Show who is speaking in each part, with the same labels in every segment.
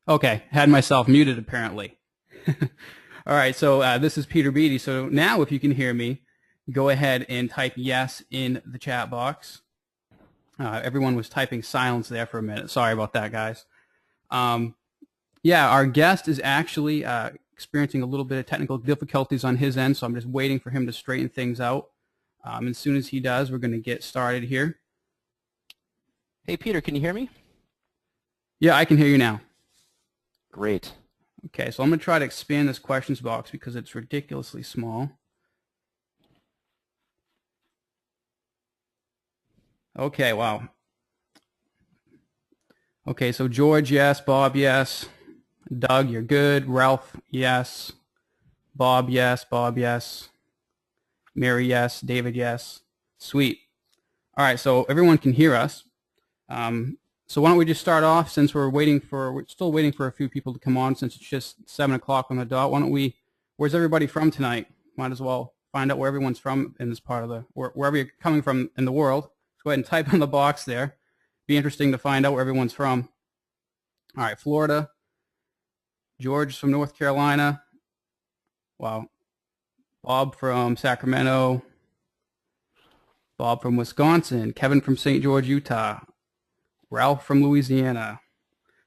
Speaker 1: Okay, had myself muted apparently. All right, so this is Peter Beatty. So now if you can hear me, go ahead and type yes in the chat box. Everyone was typing silence there for a minute. Sorry about that, guys. Yeah, our guest is actually experiencing a little bit of technical difficulties on his end, so I'm just waiting for him to straighten things out. As soon as he does, we're going to get started here.
Speaker 2: Hey, Peter, can you hear me?
Speaker 1: Yeah, I can hear you now.
Speaker 2: Great.
Speaker 1: Okay, so I'm going to try to expand this questions box because it's ridiculously small. Okay, wow. Okay, so George, yes. Bob, yes. Doug, you're good. Ralph, yes. Bob, yes. Bob, yes. Mary, yes. David, yes. Sweet. All right, so everyone can hear us. So why don't we just start off, since we're still waiting for a few people to come on, since it's just 7 o'clock on the dot. Why don't we, where's everybody from tonight? Might as well find out where everyone's from in this part of the, wherever you're coming from in the world. Let's go ahead and type in the box there. Be interesting to find out where everyone's from. All right, Florida. George from North Carolina. Wow. Bob from Sacramento. Bob from Wisconsin. Kevin from St. George, Utah. Ralph from Louisiana.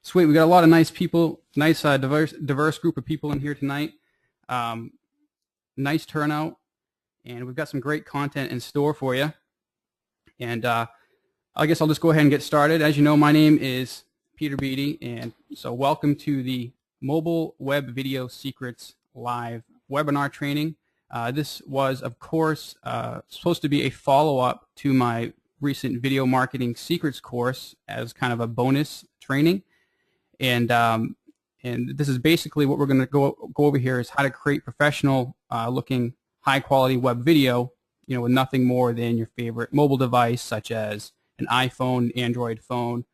Speaker 1: Sweet, we got a lot of nice people, nice diverse group of people in here tonight. Nice turnout, and we've got some great content in store for you. And I guess I'll just go ahead and get started. As you know, my name is Peter Beatty, and so welcome to the Mobile Web Video Secrets Live webinar training. This was, of course, supposed to be a follow-up to my recent video marketing secrets course as kind of a bonus training, and this is basically what we're going to go over here is how to create professional looking high quality web video, with nothing more than your favorite mobile device such as an iPhone, Android phone,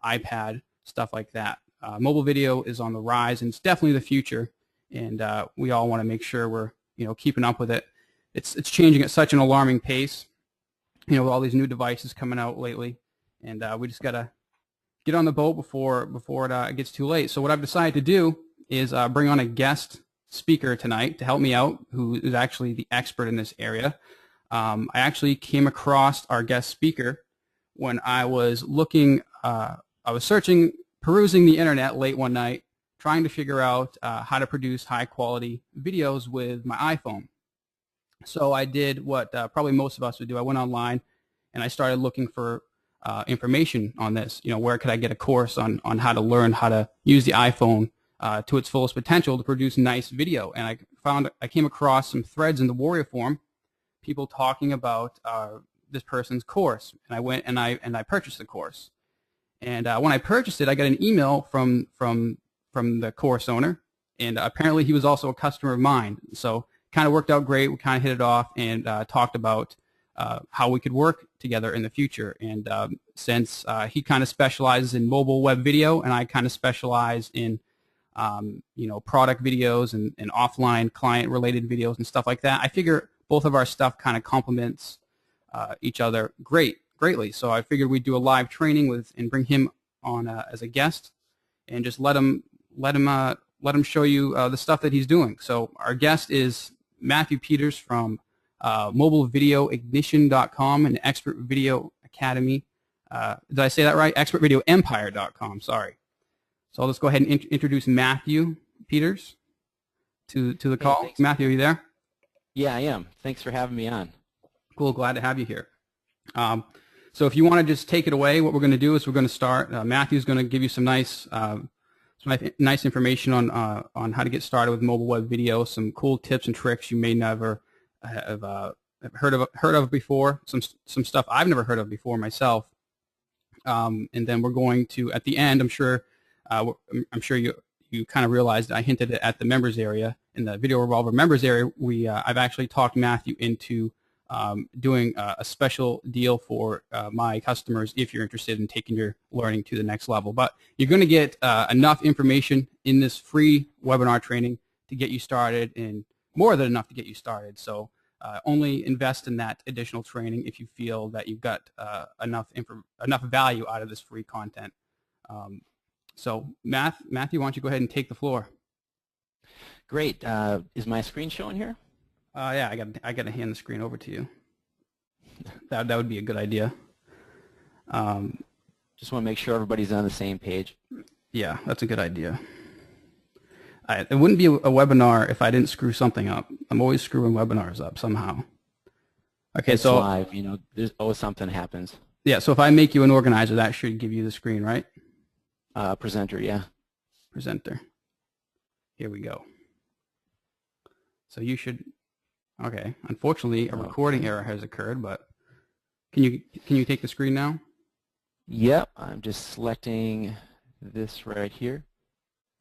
Speaker 1: iPad, stuff like that. Mobile video is on the rise, and it's definitely the future, and we all want to make sure we're keeping up with it. It's changing at such an alarming pace, with all these new devices coming out lately, and we just got to get on the boat before it gets too late. So what I've decided to do is bring on a guest speaker tonight to help me out, who is actually the expert in this area. I actually came across our guest speaker when I was looking, I was perusing the internet late one night, trying to figure out how to produce high quality videos with my iPhone. So I did what probably most of us would do. I went online and I started looking for information on this. Where could I get a course on how to learn how to use the iPhone to its fullest potential to produce nice video. And I came across some threads in the Warrior Forum, people talking about this person's course, and I went and I purchased the course. And when I purchased it, I got an email from the course owner, and apparently he was also a customer of mine. So kind of worked out great. We kind of hit it off and talked about how we could work together in the future. And since he kind of specializes in mobile web video, and I kind of specialize in product videos and offline client-related videos and stuff like that, I figure both of our stuff kind of complements each other greatly. So I figured we'd do a live training and bring him on as a guest, and just let him show you the stuff that he's doing. So our guest is Matthew Peters from MobileVideoIgnition.com and Expert Video Academy. Did I say that right? ExpertVideoEmpire.com. Sorry. So I'll just go ahead and introduce Matthew Peters to the call.
Speaker 2: Thanks.
Speaker 1: Matthew, are you there?
Speaker 2: Yeah, I am. Thanks for having me on.
Speaker 1: Cool. Glad to have you here. So if you want to just take it away, what we're going to do is we're going to start. Matthew's going to give you some nice information on how to get started with mobile web video, some cool tips and tricks you may never have heard of before, some stuff I've never heard of before myself, and then we're going to, at the end, I'm sure you kind of realized I hinted at the members area. In the Video Revolver members area, I've actually talked Matthew into doing a special deal for my customers if you're interested in taking your learning to the next level. But you're going to get enough information in this free webinar training to get you started, and more than enough to get you started. So only invest in that additional training if you feel that you've got enough value out of this free content. So Matthew, why don't you go ahead and take the floor?
Speaker 2: Great. Is my screen showing here?
Speaker 1: Yeah, I got to hand the screen over to you. That would be a good idea.
Speaker 2: Just want to make sure everybody's on the same page.
Speaker 1: Yeah, that's a good idea. It wouldn't be a webinar if I didn't screw something up. I'm always screwing webinars up somehow. Okay,
Speaker 2: it's
Speaker 1: so
Speaker 2: live, you know, there's always something happens.
Speaker 1: Yeah, so if I make you an organizer, that should give you the screen, right?
Speaker 2: Presenter, yeah.
Speaker 1: Presenter. Here we go. So you should, okay. Unfortunately, a recording error has occurred, but can you take the screen now?
Speaker 2: Yep, I'm just selecting this right here.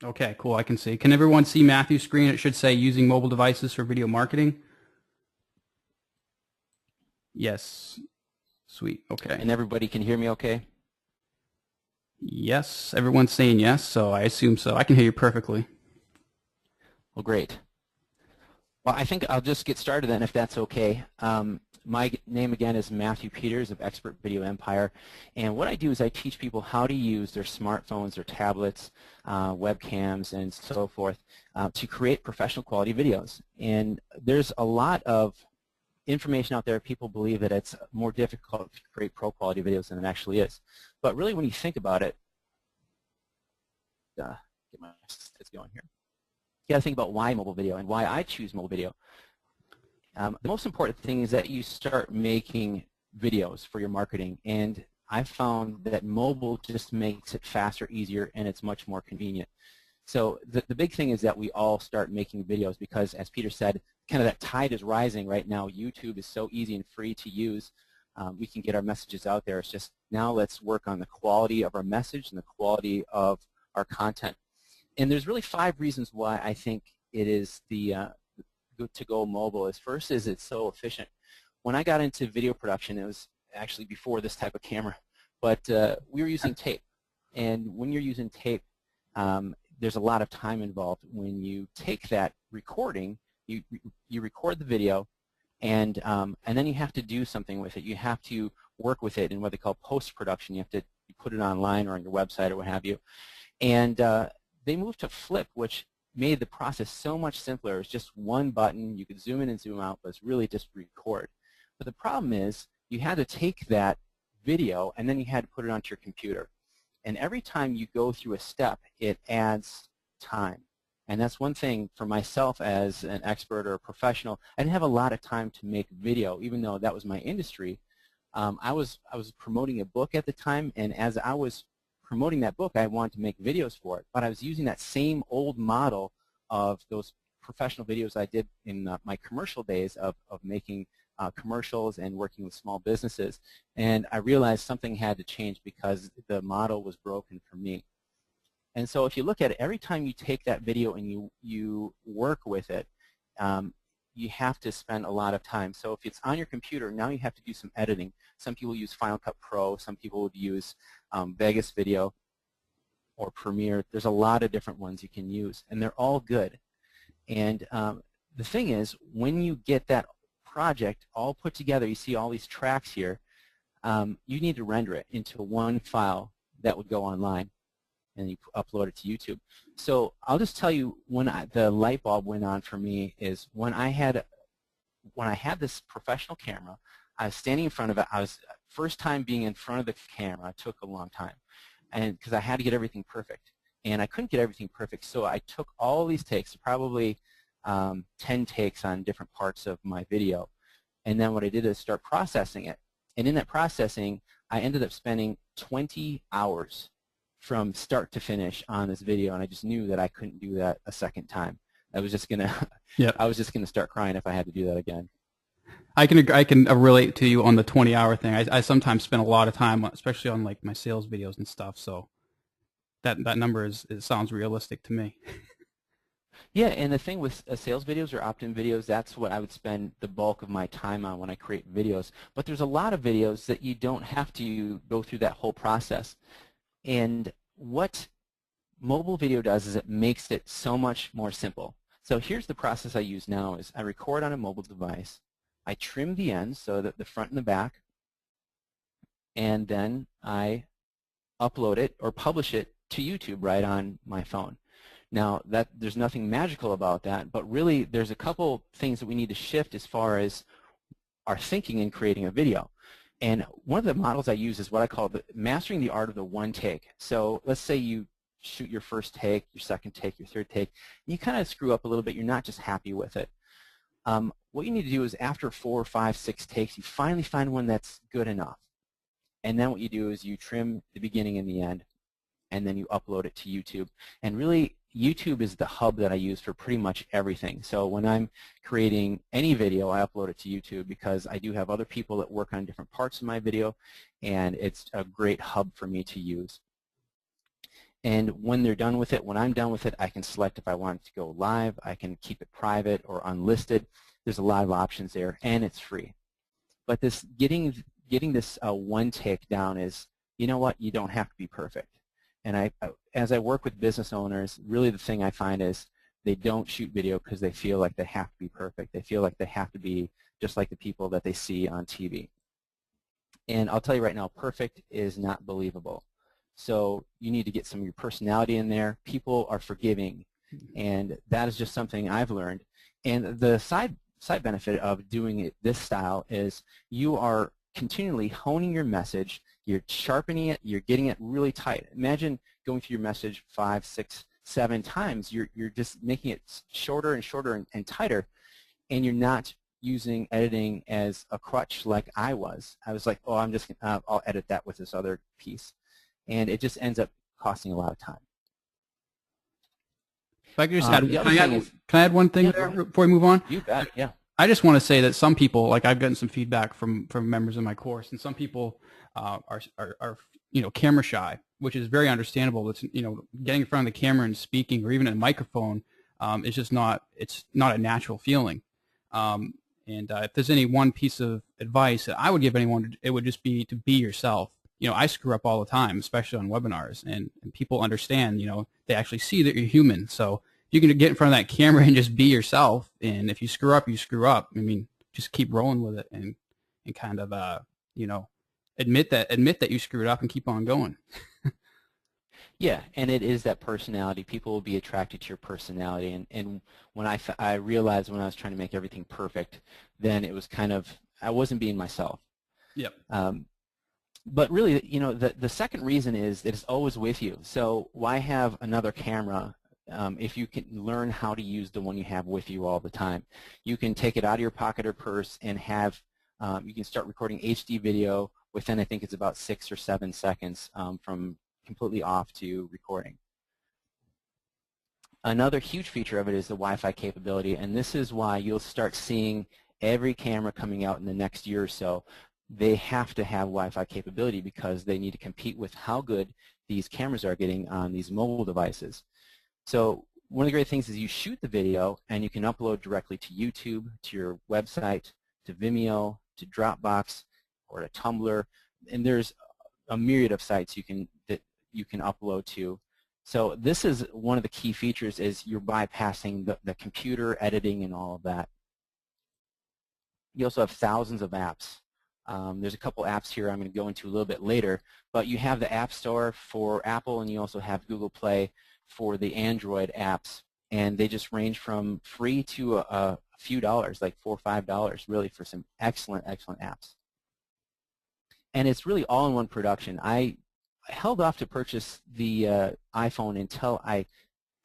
Speaker 1: Okay, cool, I can see. Can everyone see Matthew's screen? It should say using mobile devices for video marketing. Yes. Sweet, okay.
Speaker 2: And everybody can hear me okay?
Speaker 1: Yes, everyone's saying yes, so I assume so. I can hear you perfectly.
Speaker 2: Well, great. Well, I think I'll just get started then, if that's okay. My name again is Matthew Peters of Expert Video Empire, and what I do is I teach people how to use their smartphones, their tablets, webcams, and so forth to create professional quality videos. And there's a lot of information out there. People believe that it's more difficult to create pro quality videos than it actually is. But really, when you think about it, get my slides going here. You got to think about why mobile video and why I choose mobile video. The most important thing is that you start making videos for your marketing, and I've found that mobile just makes it faster, easier, and it's much more convenient. So the big thing is that we all start making videos because, as Peter said, kind of that tide is rising right now. YouTube is so easy and free to use. We can get our messages out there. It's just now let's work on the quality of our message and the quality of our content. And there's really 5 reasons why I think it is the good to go mobile. First is it's so efficient. When I got into video production, it was actually before this type of camera, but we were using tape. And when you're using tape, there's a lot of time involved. When you take that recording, you record the video, and then you have to do something with it. You have to work with it in what they call post-production. You have to put it online or on your website or what have you. And they moved to Flip, which made the process so much simpler. It's just one button. You could zoom in and zoom out, but it's really just record. But the problem is you had to take that video and then you had to put it onto your computer. And every time you go through a step, it adds time. And that's one thing for myself as an expert or a professional. I didn't have a lot of time to make video, even though that was my industry. I was promoting a book at the time, and as I was promoting that book, I wanted to make videos for it. But I was using that same old model of those professional videos I did in my commercial days of making commercials and working with small businesses. And I realized something had to change because the model was broken for me. And so if you look at it, every time you take that video and you work with it, you have to spend a lot of time. So if it's on your computer, now you have to do some editing. Some people use Final Cut Pro. Some people would use Vegas Video or Premiere. There's a lot of different ones you can use, and they're all good. And the thing is, when you get that project all put together, you see all these tracks here, you need to render it into one file that would go online, and you upload it to YouTube. So I'll just tell you when the light bulb went on for me is when I had this professional camera. I was standing in front of it. First time being in front of the camera took a long time, and because I had to get everything perfect, and I couldn't get everything perfect. So I took all these takes, probably 10 takes on different parts of my video, and then what I did is start processing it. And in that processing, I ended up spending 20 hours from start to finish on this video, and I just knew that I couldn't do that a second time. I was just gonna, I was just gonna start crying if I had to do that again.
Speaker 1: I can relate to you on the 20-hour thing. I sometimes spend a lot of time, especially on like my sales videos and stuff. So that number it sounds realistic to me.
Speaker 2: Yeah, and the thing with sales videos or opt-in videos, that's what I would spend the bulk of my time on when I create videos. But there's a lot of videos that you don't have to go through that whole process. And what mobile video does is it makes it so much more simple. So here's the process I use now is I record on a mobile device. I trim the ends so that the front and the back, and then I upload it or publish it to YouTube right on my phone. Now, there's nothing magical about that, but really there's a couple things that we need to shift as far as our thinking in creating a video. And one of the models I use is what I call mastering the art of the one take. So let's say you shoot your first take, your second take, your third take, and you kind of screw up a little bit. You're not just happy with it. What you need to do is after 4, 5, 6 takes, you finally find one that's good enough. And then what you do is you trim the beginning and the end, and then you upload it to YouTube. And really, YouTube is the hub that I use for pretty much everything. So when I'm creating any video, I upload it to YouTube because I do have other people that work on different parts of my video, and it's a great hub for me to use. And when they're done with it, when I'm done with it, I can select if I want it to go live, I can keep it private or unlisted. There's a lot of options there, and it's free. But this getting this one take down is, you know what, you don't have to be perfect. And as I work with business owners, really the thing I find is they don't shoot video because they feel like they have to be perfect. They feel like they have to be just like the people that they see on TV. And I'll tell you right now, perfect is not believable. So you need to get some of your personality in there. People are forgiving, and that is just something I've learned. And the side benefit of doing it this style is you are continually honing your message. You're sharpening it. You're getting it really tight. Imagine going through your message 5, 6, 7 times. You're just making it shorter and shorter and tighter, and you're not using editing as a crutch like I was. I was like, oh, I'll edit that with this other piece, and it just ends up costing a lot of time.
Speaker 1: If I could just can I add one thing there before we move on?
Speaker 2: You bet. Yeah.
Speaker 1: I just want to say that some people, like I've gotten some feedback from members of my course, and some people are camera shy, which is very understandable. It's getting in front of the camera and speaking, or even a microphone, is just not a natural feeling. And if there's any one piece of advice that I would give anyone, it would just be to be yourself. I screw up all the time, especially on webinars, and people understand. They actually see that you're human, so you can get in front of that camera and just be yourself. And if you screw up, you screw up. I mean, just keep rolling with it and kind of admit that you screwed up and keep on going.
Speaker 2: Yeah, and it is that personality. People will be attracted to your personality. And when I realized when I was trying to make everything perfect, then it was kind of, I wasn't being myself.
Speaker 1: Yep.
Speaker 2: But really, the second reason is that it's always with you. So why have another camera if you can learn how to use the one you have with you all the time? You can take it out of your pocket or purse and you can start recording HD video within, I think it's about 6 or 7 seconds from completely off to recording. Another huge feature of it is the Wi-Fi capability, and this is why you'll start seeing every camera coming out in the next year or so. They have to have Wi-Fi capability because they need to compete with how good these cameras are getting on these mobile devices. So one of the great things is you shoot the video and you can upload directly to YouTube, to your website, to Vimeo, to Dropbox, or to Tumblr, and there's a myriad of sites that you can upload to. So this is one of the key features, is you're bypassing the computer editing and all of that. You also have thousands of apps. There's a couple apps here I'm going to go into a little bit later, but you have the App Store for Apple, and you also have Google Play for the Android apps, and they just range from free to a few dollars, like $4 or $5, really, for some excellent apps. And it's really all-in-one production. I held off to purchase the iPhone until I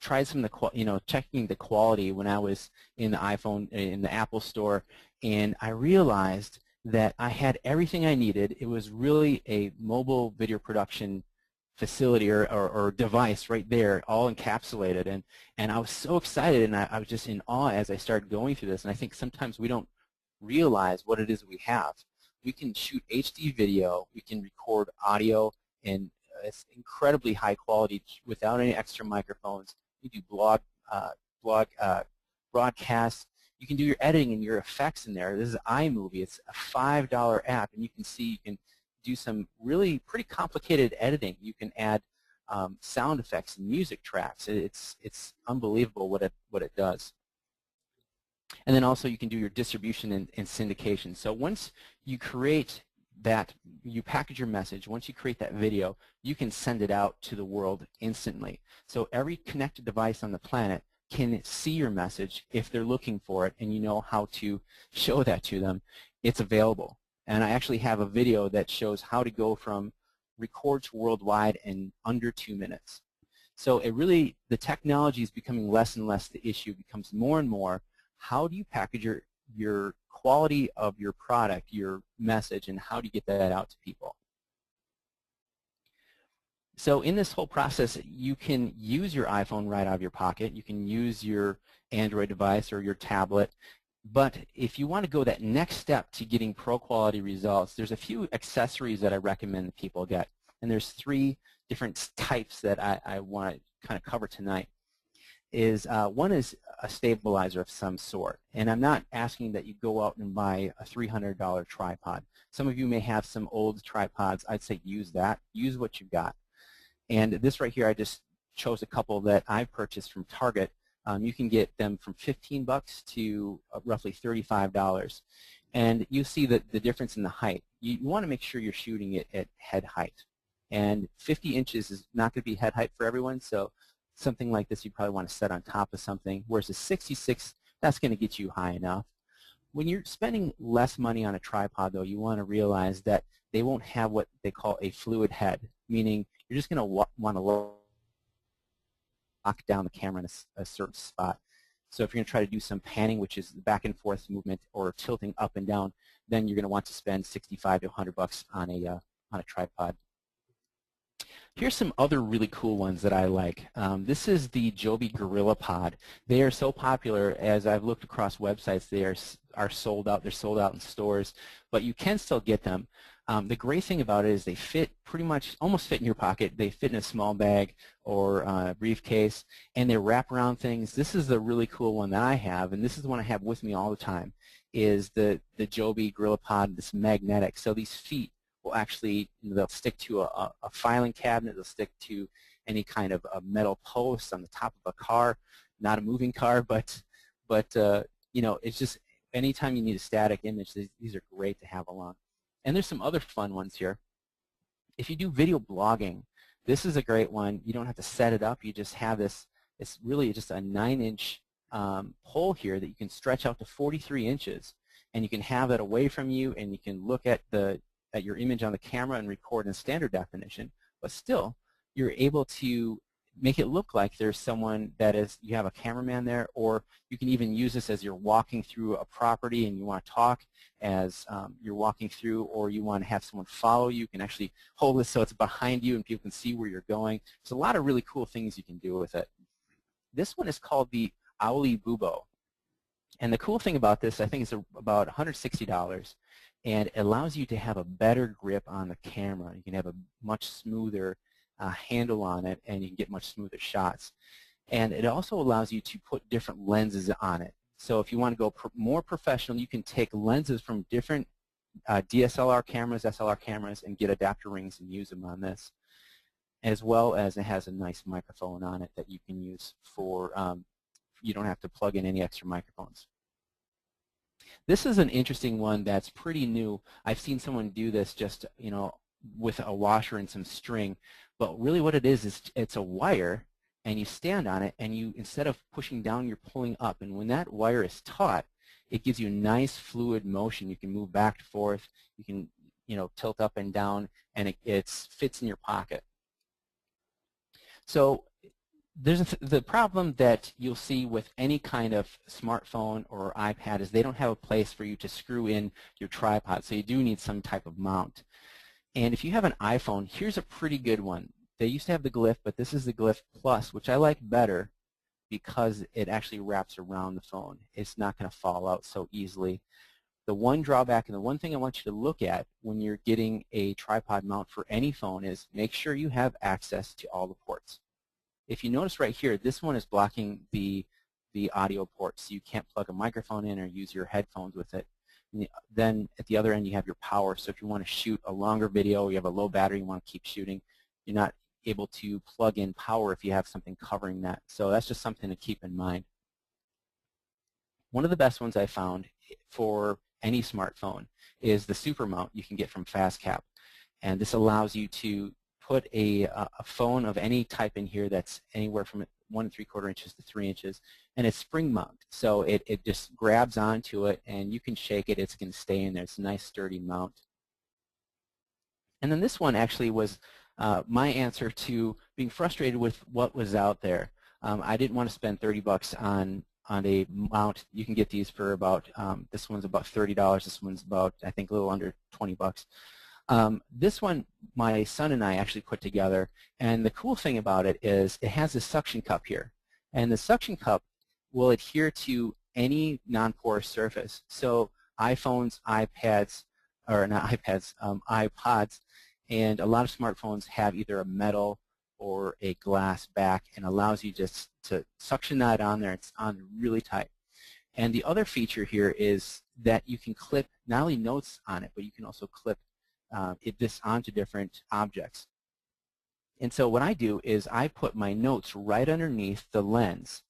Speaker 2: tried some of the checking the quality when I was in the Apple Store, and I realized that I had everything I needed. It was really a mobile video production facility or device right there, all encapsulated, and I was so excited, and I was just in awe as I started going through this. And I think sometimes we don't realize what it is we have. We can shoot HD video, we can record audio, and it's incredibly high quality without any extra microphones. You do broadcasts. You can do your editing and your effects in there. This is iMovie. It's a $5 app, and you can see you can do some really pretty complicated editing. You can add sound effects and music tracks. It's unbelievable what it does. And then also you can do your distribution and syndication. So once you create that you package your message. Once you create that video, you can send it out to the world instantly. So every connected device on the planet can see your message if they're looking for it, and you know how to show that to them. It's available. And I actually have a video that shows how to go from record to worldwide in under 2 minutes. So it really, the technology is becoming less and less the issue. It becomes more and more, how do you package your quality of your product, your message, and how do you get that out to people? So in this whole process, you can use your iPhone right out of your pocket. You can use your Android device or your tablet. But if you want to go that next step to getting pro quality results, there's a few accessories that I recommend that people get. And there's 3 different types that I want to kind of cover tonight. One is a stabilizer of some sort. And I'm not asking that you go out and buy a $300 tripod. Some of you may have some old tripods. I'd say use that. Use what you've got. And this right here, I just chose a couple that I purchased from Target. You can get them from $15 to roughly $35. And you see the difference in the height. You want to make sure you're shooting it at head height. And 50 inches is not going to be head height for everyone, so something like this you probably want to set on top of something, whereas a 66, that's going to get you high enough. When you're spending less money on a tripod, though, you want to realize that they won't have what they call a fluid head, meaning you're just going to want to lock down the camera in a certain spot. So if you're going to try to do some panning, which is back and forth movement, or tilting up and down, then you're going to want to spend $65 to $100 on a tripod. Here's some other really cool ones that I like. This is the Joby Gorilla Pod. They are so popular, as I've looked across websites, they are sold out. They're sold out in stores, but you can still get them. The great thing about it is they fit pretty much, almost fit in your pocket. They fit in a small bag or a briefcase, and they wrap around things. This is the really cool one that I have, and this is the one I have with me all the time, is the Joby Gorilla Pod. This magnetic. So these feet will actually, they'll stick to a filing cabinet, they'll stick to any kind of a metal post on the top of a car, not a moving car, but you know, it's just anytime you need a static image, these are great to have along. And there's some other fun ones here. If you do video blogging, this is a great one. You don't have to set it up, you just have this, it's really just a 9-inch pole here that you can stretch out to 43 inches, and you can have that away from you, and you can look at your image on the camera and record in standard definition, but still you're able to make it look like there's someone you have a cameraman there, or you can even use this as you're walking through a property and you want to talk as you're walking through, or you want to have someone follow you. You can actually hold this so it's behind you and people can see where you're going. There's a lot of really cool things you can do with it. This one is called the Owly Bubo. And the cool thing about this, I think it's about $160. And it allows you to have a better grip on the camera. You can have a much smoother handle on it, and you can get much smoother shots. And it also allows you to put different lenses on it. So if you want to go more professional, you can take lenses from different DSLR cameras, SLR cameras, and get adapter rings and use them on this. As well as it has a nice microphone on it that you can use for, you don't have to plug in any extra microphones. This is an interesting one that's pretty new. I've seen someone do this just, you know, with a washer and some string. But really what it is it's a wire, and you stand on it, and you, instead of pushing down, you're pulling up. And when that wire is taut, it gives you nice fluid motion. You can move back and forth. You can, you know, tilt up and down, and it fits in your pocket. So there's the problem that you'll see with any kind of smartphone or iPad is they don't have a place for you to screw in your tripod, so you do need some type of mount. And if you have an iPhone, here's a pretty good one. They used to have the Glyph, but this is the Glyph Plus, which I like better because it actually wraps around the phone. It's not going to fall out so easily. The one drawback, and the one thing I want you to look at when you're getting a tripod mount for any phone, is make sure you have access to all the ports. If you notice right here, this one is blocking the audio port, so you can't plug a microphone in or use your headphones with it. And then at the other end, you have your power. So if you want to shoot a longer video, you have a low battery, you want to keep shooting, you're not able to plug in power if you have something covering that. So that's just something to keep in mind. One of the best ones I found for any smartphone is the super mount you can get from FastCap. And this allows you to put a phone of any type in here that's anywhere from 1 3/4 inches to 3 inches, and it's spring mount. So it just grabs onto it, and you can shake it. It's going to stay in there. It's a nice sturdy mount. And then this one actually was my answer to being frustrated with what was out there. I didn't want to spend $30 on a mount. You can get these for about, this one's about $30. This one's about, I think, a little under $20. This one, my son and I actually put together, and the cool thing about it is it has a suction cup here. And the suction cup will adhere to any non-porous surface. So iPhones, iPads, or not iPads, iPods, and a lot of smartphones have either a metal or a glass back, and allows you just to suction that on there. It's on really tight. And the other feature here is that you can clip not only notes on it, but you can also clip this onto different objects. And so what I do is I put my notes right underneath the lens.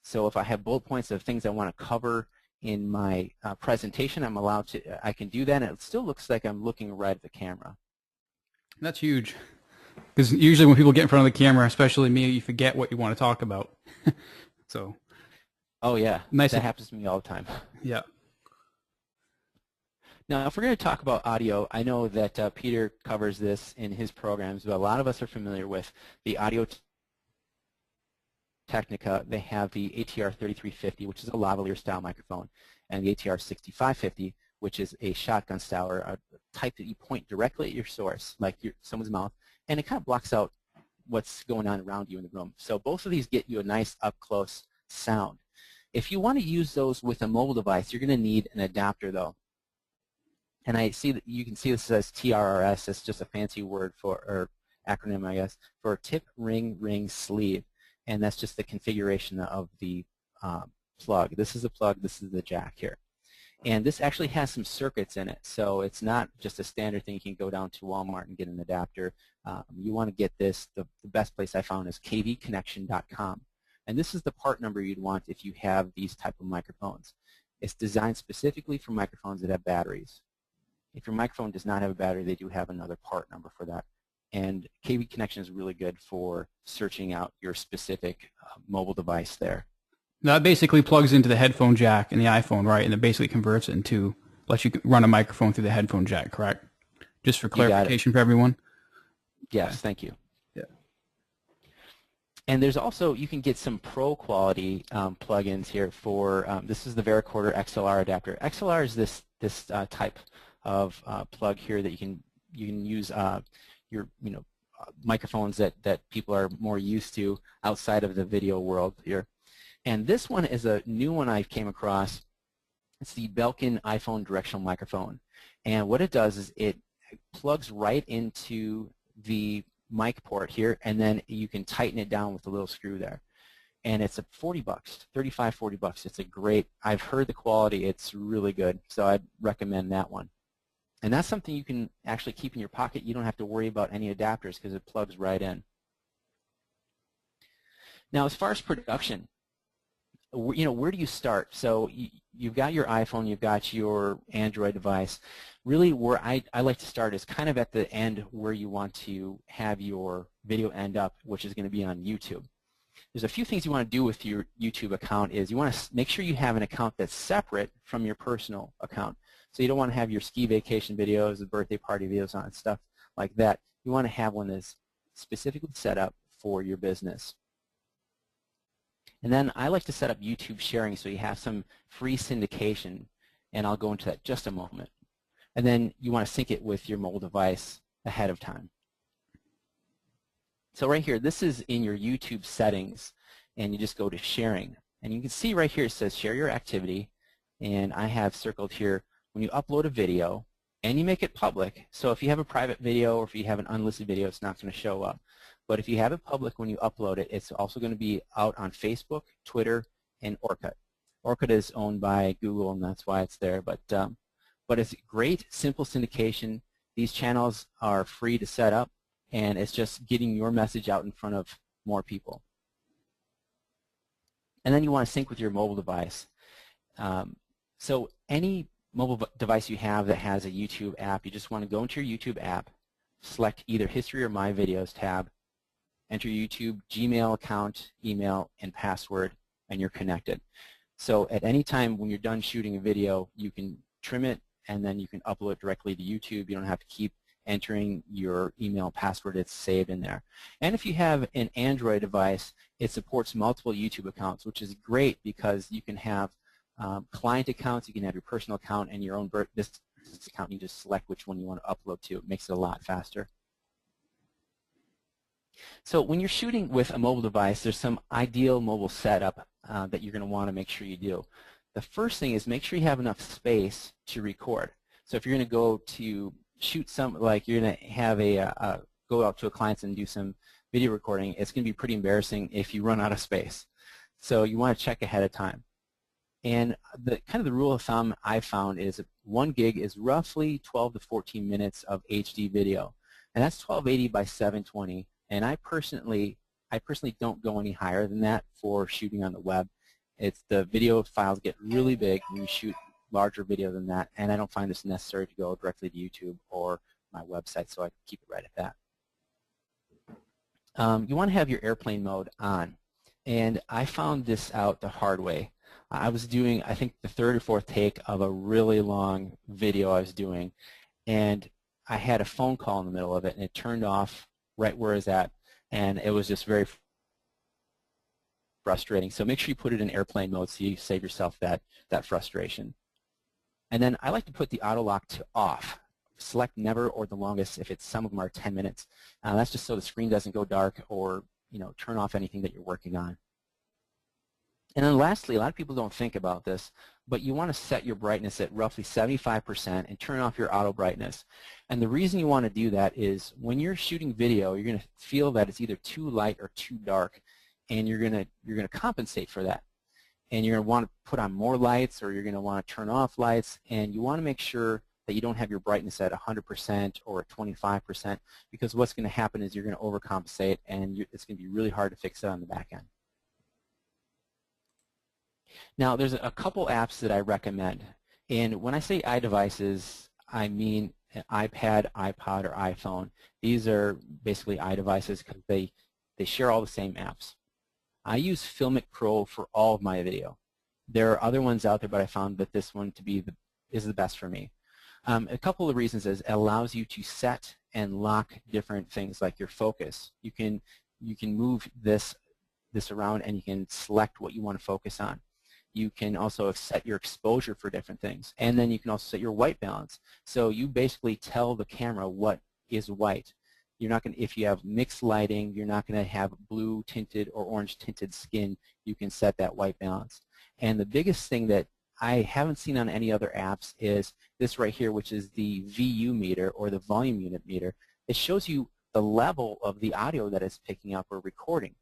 Speaker 2: So if I have bullet points of things I want to cover in my presentation, I can do that, and it still looks like I'm looking right at the camera.
Speaker 1: That's huge. Because usually when people get in front of the camera, especially me, you forget what you want to talk about. So.
Speaker 2: Oh yeah,
Speaker 1: nice.
Speaker 2: That happens to me all the time.
Speaker 1: Yeah.
Speaker 2: Now, if we're going to talk about audio, I know that Peter covers this in his programs, but a lot of us are familiar with the Audio Technica. They have the ATR 3350, which is a lavalier style microphone, and the ATR 6550, which is a shotgun style, or a type that you point directly at your source, like someone's mouth, and it kind of blocks out what's going on around you in the room. So both of these get you a nice up-close sound. If you want to use those with a mobile device, you're going to need an adapter, though. And I see that you can see this says TRRS. It's just a fancy word for, or acronym, I guess, for tip, ring, ring, sleeve. And that's just the configuration of the plug. This is the plug. This is the jack here. And this actually has some circuits in it. So it's not just a standard thing. You can go down to Walmart and get an adapter. You want to get this. The best place I found is PeterBdotCom. And this is the part number you'd want if you have these type of microphones. It's designed specifically for microphones that have batteries. If your microphone does not have a battery, they do have another part number for that. And KV Connection is really good for searching out your specific mobile device there.
Speaker 1: Now it basically plugs into the headphone jack in the iPhone, right? And it basically converts it into, lets you run a microphone through the headphone jack, correct? Just for clarification for everyone.
Speaker 2: Yes, thank you.
Speaker 1: Yeah.
Speaker 2: And there's also, you can get some pro quality plugins here for, this is the Varicorder XLR adapter. XLR is this type of plug here that you can use your microphones that people are more used to outside of the video world here. And this one is a new one I came across. It's the Belkin iPhone directional microphone. And what it does is it plugs right into the mic port here, and then you can tighten it down with a little screw there. And it's a $40, $35, $40. It's a great, I've heard the quality, it's really good. So I'd recommend that one. And that's something you can actually keep in your pocket. You don't have to worry about any adapters because it plugs right in. Now, as far as production, where do you start? So you've got your iPhone, you've got your Android device. Really, where I like to start is kind of at the end where you want to have your video end up, which is going to be on YouTube. There's a few things you want to do with your YouTube account. Is you want to make sure you have an account that's separate from your personal account. So you don't want to have your ski vacation videos, the birthday party videos on, stuff like that. You want to have one that's specifically set up for your business. And then I like to set up YouTube sharing so you have some free syndication, and I'll go into that in just a moment. And then you want to sync it with your mobile device ahead of time. So right here, this is in your YouTube settings, and you just go to sharing. And you can see right here it says share your activity, and I have circled here when you upload a video and you make it public. So if you have a private video or if you have an unlisted video, it's not going to show up. But if you have it public when you upload it, it's also going to be out on Facebook, Twitter, and Orkut. Orkut is owned by Google, and that's why it's there. But it's great, simple syndication. These channels are free to set up, and it's just getting your message out in front of more people. And then you want to sync with your mobile device. So any mobile device you have that has a YouTube app, you just want to go into your YouTube app, select either History or My Videos tab, enter your YouTube Gmail account, email, and password, and you're connected. So at any time when you're done shooting a video, you can trim it, and then you can upload it directly to YouTube. You don't have to keep entering your email password. It's saved in there. And if you have an Android device, it supports multiple YouTube accounts, which is great because you can have client accounts, you can have your personal account, and your own business account. You just select which one you want to upload to. It makes it a lot faster. So when you're shooting with a mobile device, there's some ideal mobile setup that you're going to want to make sure you do. The first thing is make sure you have enough space to record. So if you're going to go to shoot some, like you're going to have go out to a client and do some video recording, it's going to be pretty embarrassing if you run out of space. So you want to check ahead of time. And the rule of thumb I found is 1 gig is roughly 12 to 14 minutes of HD video. And that's 1280 by 720. And I personally don't go any higher than that for shooting on the web. The video files get really big when you shoot larger video than that, and I don't find this necessary to go directly to YouTube or my website, so I keep it right at that. You want to have your airplane mode on, and I found this out the hard way. I was doing, I think, the 3rd or 4th take of a really long video I was doing, and I had a phone call in the middle of it, and it turned off right where I was at, and it was just very frustrating. So make sure you put it in airplane mode so you save yourself that frustration. And then I like to put the auto lock to off. Select never or the longest if some of them are 10 minutes. That's just so the screen doesn't go dark or turn off anything that you're working on. And then lastly, a lot of people don't think about this, but you want to set your brightness at roughly 75% and turn off your auto brightness. And the reason you want to do that is when you're shooting video, you're going to feel that it's either too light or too dark, and you're going to compensate for that. And you're going to want to put on more lights, or you're going to want to turn off lights, and you want to make sure that you don't have your brightness at 100% or 25%, because what's going to happen is you're going to overcompensate, and it's going to be really hard to fix it on the back end. Now, there's a couple apps that I recommend, and when I say iDevices, I mean an iPad, iPod, or iPhone. These are basically iDevices because they share all the same apps. I use Filmic Pro for all of my video. There are other ones out there, but I found that this one is the best for me. A couple of reasons is it allows you to set and lock different things like your focus. You can move this around, and you can select what you want to focus on. You can also set your exposure for different things, and then you can also set your white balance. So you basically tell the camera what is white. You're not going to, if you have mixed lighting, you're not going to have blue tinted or orange tinted skin. You can set that white balance. And the biggest thing that I haven't seen on any other apps is this right here, which is the VU meter, or the volume unit meter. It shows you the level of the audio that it's picking up or recording.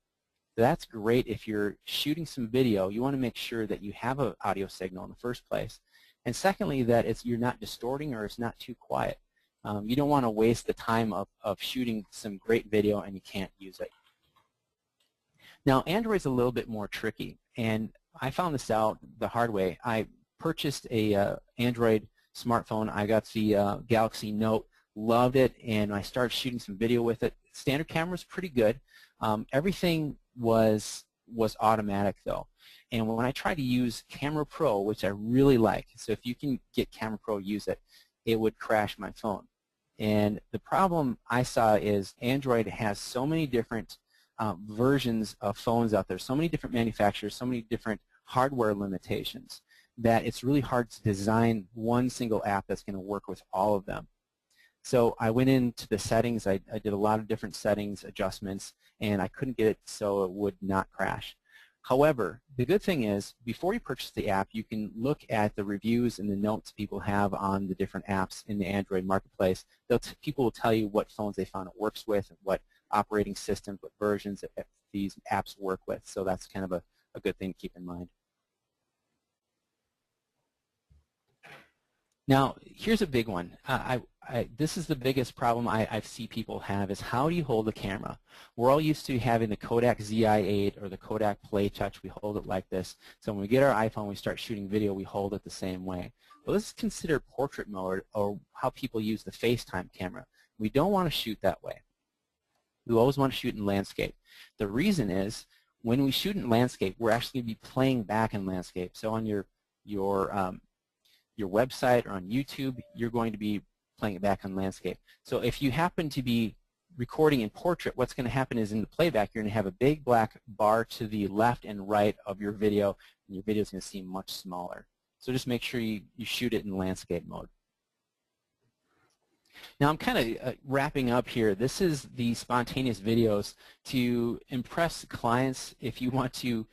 Speaker 2: So that's great if you're shooting some video. You want to make sure that you have an audio signal in the first place. And secondly, that you're not distorting or it's not too quiet. You don't want to waste the time of shooting some great video and you can't use it. Now, Android's a little bit more tricky, and I found this out the hard way. I purchased a Android smartphone. I got the Galaxy Note, loved it, and I started shooting some video with it. Standard camera was pretty good. Everything was automatic though. And when I tried to use Camera Pro, which I really like, so if you can get Camera Pro, use it, it would crash my phone. And the problem I saw is Android has so many different versions of phones out there, so many different manufacturers, so many different hardware limitations, that it's really hard to design one single app that's going to work with all of them. So I went into the settings. I did a lot of different settings, adjustments, and I couldn't get it so it would not crash. However, the good thing is, before you purchase the app, you can look at the reviews and the notes people have on the different apps in the Android marketplace. People will tell you what phones they found it works with, and what operating systems, what versions that these apps work with. So that's kind of a good thing to keep in mind. Now, here's a big one. This is the biggest problem I see people have is how do you hold the camera? We're all used to having the Kodak ZI-8 or the Kodak Play Touch. We hold it like this. So when we get our iPhone, we start shooting video, we hold it the same way. Well, this is considered portrait mode, or how people use the FaceTime camera. We don't want to shoot that way. We always want to shoot in landscape. The reason is when we shoot in landscape, we're actually going to be playing back in landscape. So on your website or on YouTube, you're going to be playing it back on landscape. So if you happen to be recording in portrait, what's going to happen is in the playback, you're going to have a big black bar to the left and right of your video, and your video is going to seem much smaller. So just make sure you shoot it in landscape mode. Now I'm kind of wrapping up here. This is the spontaneous videos to impress clients. If you want to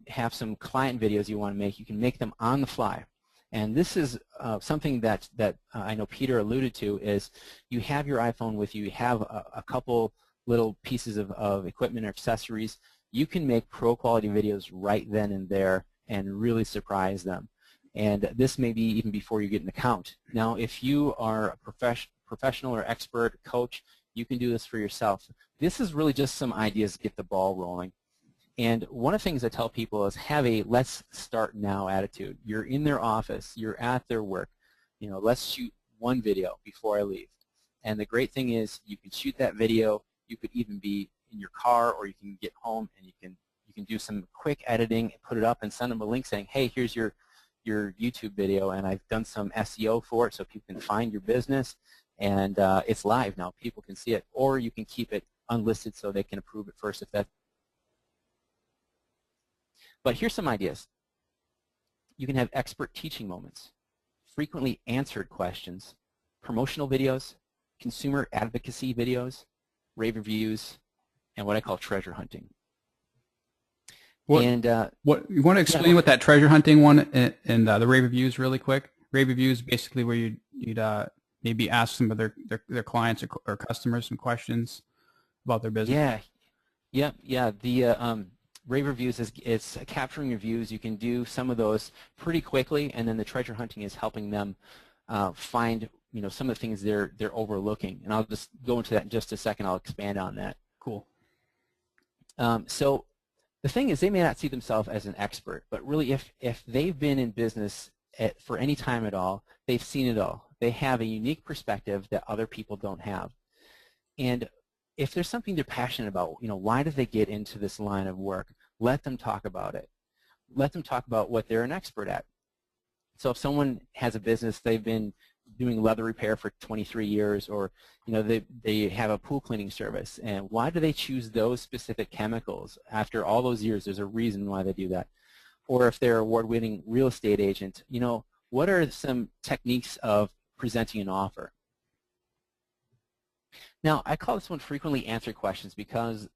Speaker 2: have some client videos you want to make, you can make them on the fly. And this is something that I know Peter alluded to, is you have your iPhone with you, you have a couple little pieces of equipment or accessories. You can make pro quality videos right then and there and really surprise them. And this may be even before you get an account. Now, if you are a professional or expert coach, you can do this for yourself. This is really just some ideas to get the ball rolling. And one of the things I tell people is have a let's start now attitude. You're in their office, you're at their work. You know, let's shoot one video before I leave. And the great thing is you can shoot that video. You could even be in your car, or you can get home and you can do some quick editing and put it up and send them a link saying, hey, here's your YouTube video, and I've done some SEO for it so people can find your business, and it's live now. People can see it, or you can keep it unlisted so they can approve it first if that. But here's some ideas. You can have expert teaching moments, frequently answered questions, promotional videos, consumer advocacy videos, rave reviews, and what I call treasure hunting.
Speaker 1: What you want to explain what that treasure hunting one and the rave reviews really quick? Rave reviews basically where you'd maybe ask some of their clients or customers some questions about their business.
Speaker 2: Yeah. The rave reviews is capturing reviews. You can do some of those pretty quickly, and then the treasure hunting is helping them find some of the things they're overlooking. And I'll just go into that in just a second. I'll expand on that.
Speaker 1: Cool.
Speaker 2: So the thing is, they may not see themselves as an expert, but really if they've been in business for any time at all, they've seen it all. They have a unique perspective that other people don't have. And if there's something they're passionate about, why did they get into this line of work? Let them talk about it. Let them talk about what they're an expert at. So if someone has a business, they've been doing leather repair for 23 years, or they have a pool cleaning service, and why do they choose those specific chemicals after all those years? There's a reason why they do that. Or if they're an award-winning real estate agent, what are some techniques of presenting an offer? Now, I call this one frequently answered questions because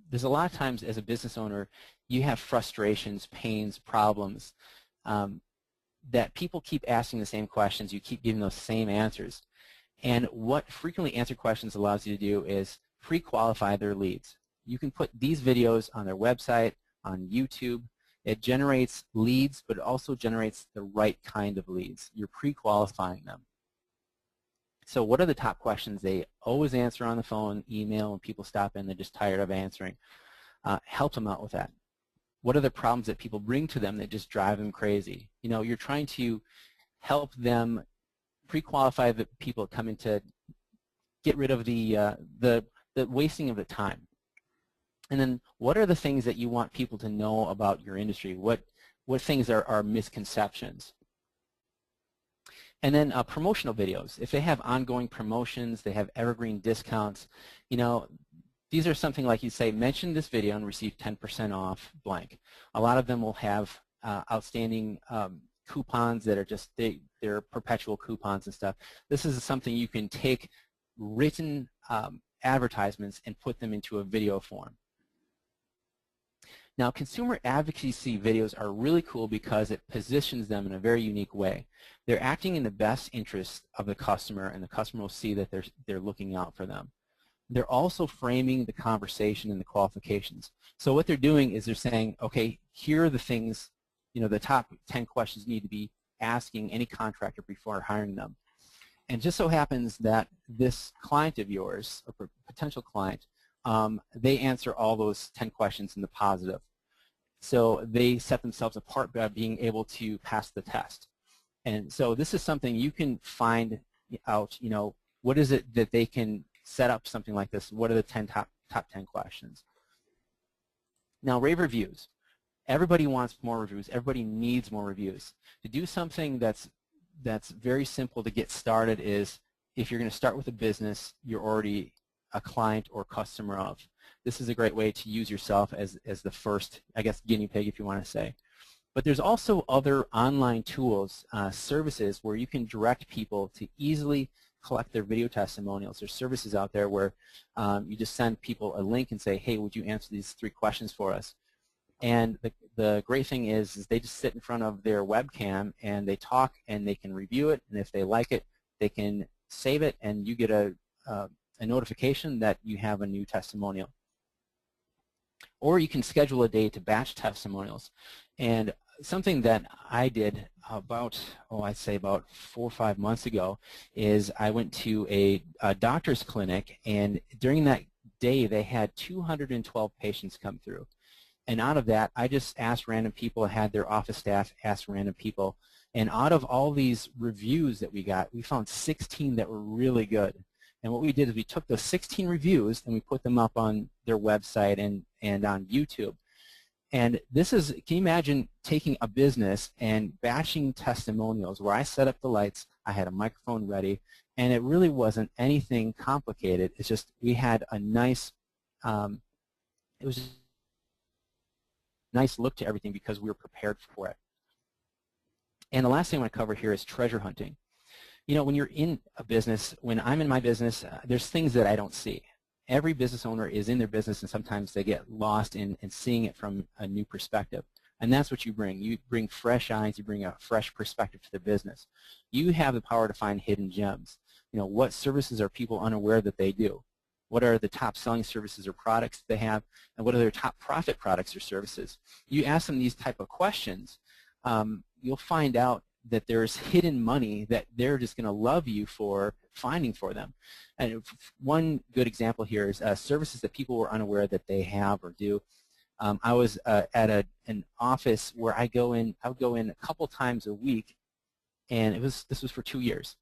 Speaker 2: there's a lot of times as a business owner, you have frustrations, pains, problems, that people keep asking the same questions. You keep giving those same answers. And what frequently answered questions allows you to do is pre-qualify their leads. You can put these videos on their website, on YouTube. It generates leads, but it also generates the right kind of leads. You're pre-qualifying them. So what are the top questions they always answer on the phone, email, and people stop in, they're just tired of answering? Help them out with that. What are the problems that people bring to them that just drive them crazy? You're trying to help them pre-qualify the people that come in to get rid of the wasting of the time. And then what are the things that you want people to know about your industry? What things are misconceptions? And then promotional videos. If they have ongoing promotions, they have evergreen discounts, these are something like you say, mention this video and receive 10% off blank. A lot of them will have outstanding coupons that are just, they're perpetual coupons and stuff. This is something you can take written advertisements and put them into a video form. Now, consumer advocacy videos are really cool because it positions them in a very unique way. They're acting in the best interest of the customer, and the customer will see that they're looking out for them. They're also framing the conversation and the qualifications. So what they're doing is they're saying, okay, here are the things, the top 10 questions need to be asking any contractor before hiring them. And just so happens that this client of yours, a potential client, they answer all those 10 questions in the positive. So they set themselves apart by being able to pass the test. And so this is something you can find out, what is it that they can set up something like this? What are the top 10 questions? Now, rave reviews. Everybody wants more reviews. Everybody needs more reviews. To do something that's very simple to get started is, if you're going to start with a business you're already a client or customer of, this is a great way to use yourself as the first, I guess, guinea pig, if you want to say. But there's also other online tools, services, where you can direct people to easily collect their video testimonials. There's services out there where you just send people a link and say, hey, would you answer these 3 questions for us? And the great thing is they just sit in front of their webcam and they talk, and they can review it, and if they like it, they can save it, and you get a notification that you have a new testimonial. Or you can schedule a day to batch testimonials. And something that I did about, I'd say about 4 or 5 months ago, is I went to a doctor's clinic, and during that day they had 212 patients come through. And out of that, I just asked random people, had their office staff ask random people. And out of all these reviews that we got, we found 16 that were really good. And what we did is we took those 16 reviews and we put them up on their website and on YouTube. And this is, can you imagine taking a business and batching testimonials where I set up the lights, I had a microphone ready, and it really wasn't anything complicated. It's just we had a nice, it was just nice look to everything because we were prepared for it. And the last thing I want to cover here is treasure hunting. When you're in a business, when I'm in my business, there's things that I don't see. Every business owner is in their business, and sometimes they get lost in seeing it from a new perspective. And that's what you bring. You bring fresh eyes. You bring a fresh perspective to the business. You have the power to find hidden gems. What services are people unaware that they do? What are the top selling services or products they have, and what are their top profit products or services? You ask them these type of questions, you'll find out that there's hidden money that they're just going to love you for finding for them. And one good example here is services that people were unaware that they have or do. I was at an office where I would go in a couple times a week, and this was for 2 years.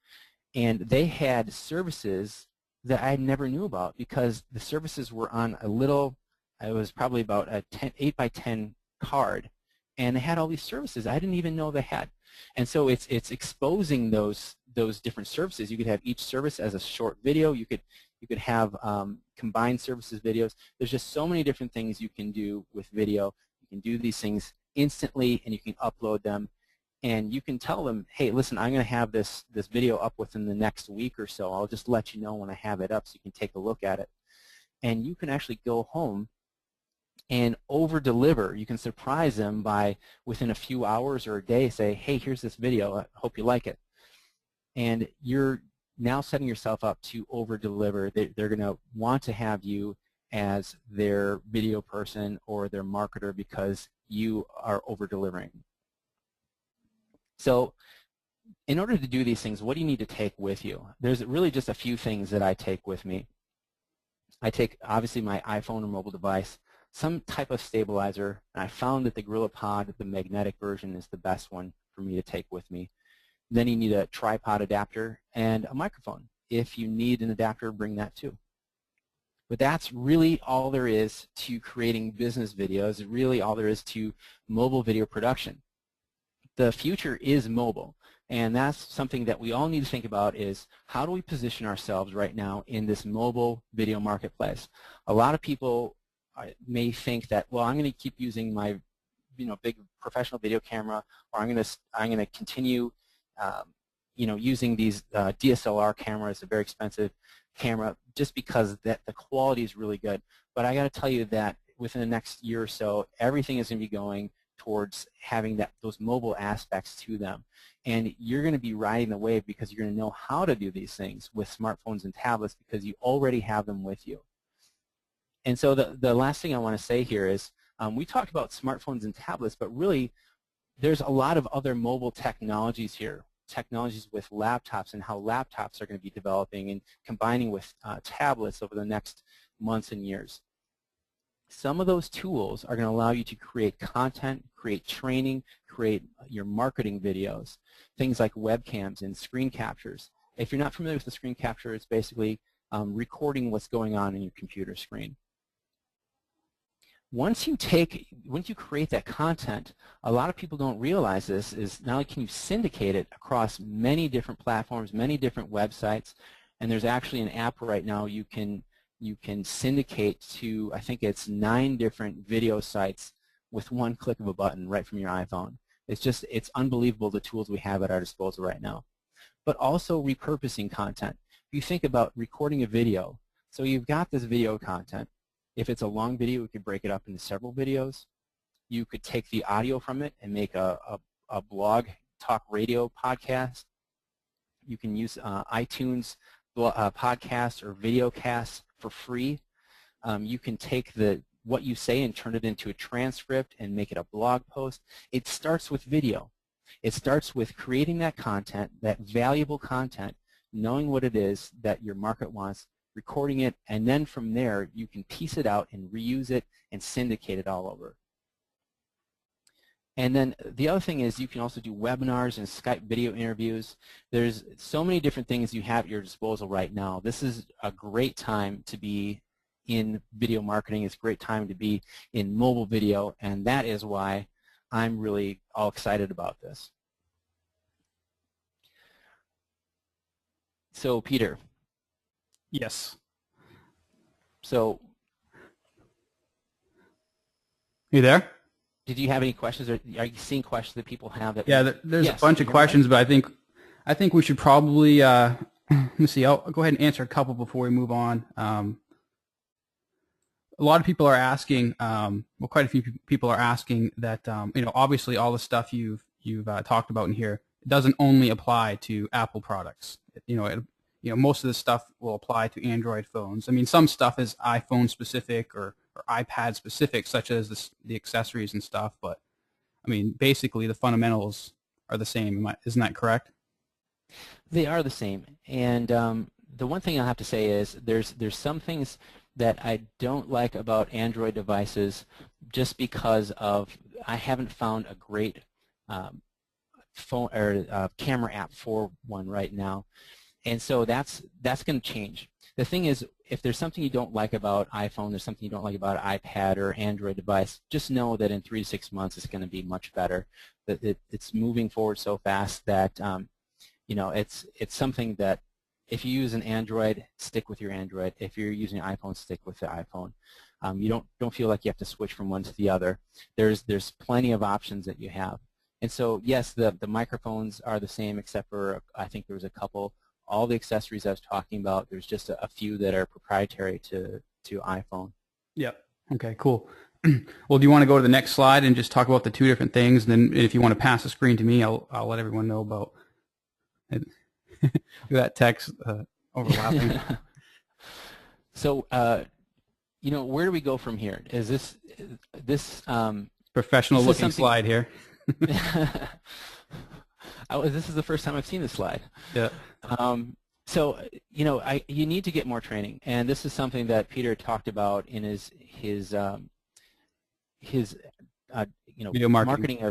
Speaker 2: And they had services that I never knew about because the services were on a little, it was probably about a 8x10 card, and they had all these services I didn't even know they had. And so it's exposing those different services. You could have each service as a short video. You could have combined services videos. There's just so many different things you can do with video. You can do these things instantly, and you can upload them. And you can tell them, hey, listen, I'm going to have this video up within the next week or so. I'll just let you know when I have it up so you can take a look at it. And you can actually go home and over-deliver. You can surprise them by, within a few hours or a day, say, hey, here's this video. I hope you like it. And you're now setting yourself up to over-deliver. They're going to want to have you as their video person or their marketer because you are over-delivering. So in order to do these things, what do you need to take with you? There's really just a few things that I take with me. I take, obviously, my iPhone or mobile device, some type of stabilizer, and I found that the GorillaPod, the magnetic version, is the best one for me to take with me. Then you need a tripod adapter and a microphone. If you need an adapter, bring that too. But that's really all there is to creating business videos, really all there is to mobile video production. The future is mobile, and that's something that we all need to think about is how do we position ourselves right now in this mobile video marketplace. A lot of people may think that, well, I'm going to keep using my big professional video camera, or I'm going to continue using these DSLR cameras, a very expensive camera, just because the quality is really good. But I got to tell you that within the next year or so, everything is going to be going towards having those mobile aspects to them. And you're going to be riding the wave because you're going to know how to do these things with smartphones and tablets because you already have them with you. And so the last thing I want to say here is we talked about smartphones and tablets, but really there's a lot of other mobile technologies here, technologies with laptops and how laptops are going to be developing and combining with tablets over the next months and years. Some of those tools are going to allow you to create content, create training, create your marketing videos, things like webcams and screen captures. If you're not familiar with the screen capture, it's basically recording what's going on in your computer screen. Once you create that content, a lot of people don't realize this, is not only can you syndicate it across many different platforms, many different websites, and there's actually an app right now you can syndicate to, I think it's 9 different video sites with one click of a button right from your iPhone. It's unbelievable the tools we have at our disposal right now. But also repurposing content. If you think about recording a video, so you've got this video content. If it's a long video, we could break it up into several videos. You could take the audio from it and make a blog, talk radio podcast. You can use iTunes podcasts or video casts for free. You can take what you say and turn it into a transcript and make it a blog post. It starts with video. It starts with creating that content, that valuable content, knowing what it is that your market wants, recording it, and then from there you can piece it out and reuse it and syndicate it all over. And then the other thing is you can also do webinars and Skype video interviews. There's so many different things you have at your disposal right now. This is a great time to be in video marketing. It's a great time to be in mobile video, and that is why I'm really all excited about this. So Peter.
Speaker 1: Yes.
Speaker 2: So.
Speaker 1: You there?
Speaker 2: Did you have any questions, or are you seeing questions that people have? That
Speaker 1: there's a bunch of questions, but I think we should probably let me see. I'll go ahead and answer a couple before we move on. A lot of people are asking, well, quite a few people are asking that obviously all the stuff you've talked about in here doesn't only apply to Apple products. Most of this stuff will apply to Android phones. I mean, some stuff is iPhone specific or iPad specific, such as the accessories and stuff. But I mean, basically, the fundamentals are the same. Isn't that correct?
Speaker 2: They are the same. And the one thing I'll have to say is there's some things that I don't like about Android devices, just because of I haven't found a great phone or camera app for one right now. And so that's going to change. The thing is, if there's something you don't like about iPhone, there's something you don't like about iPad or Android device, just know that in 3 to 6 months it's going to be much better. That it's moving forward so fast that it's something that if you use an Android, stick with your Android. If you're using an iPhone, stick with the iPhone. You don't feel like you have to switch from one to the other. There's plenty of options that you have. And so yes, the microphones are the same, except for I think there was a couple. All the accessories I was talking about, there's just a few that are proprietary to iPhone.
Speaker 1: Yep. Okay, cool. Well, do you want to go to the next slide and just talk about the 2 different things? And then if you want to pass the screen to me, I'll let everyone know about that text overlapping.
Speaker 2: So, where do we go from here? Is this
Speaker 1: professional looking slide here?
Speaker 2: This is the first time I've seen this slide.
Speaker 1: Yeah.
Speaker 2: So you need to get more training, and this is something that Peter talked about in his
Speaker 1: video
Speaker 2: marketing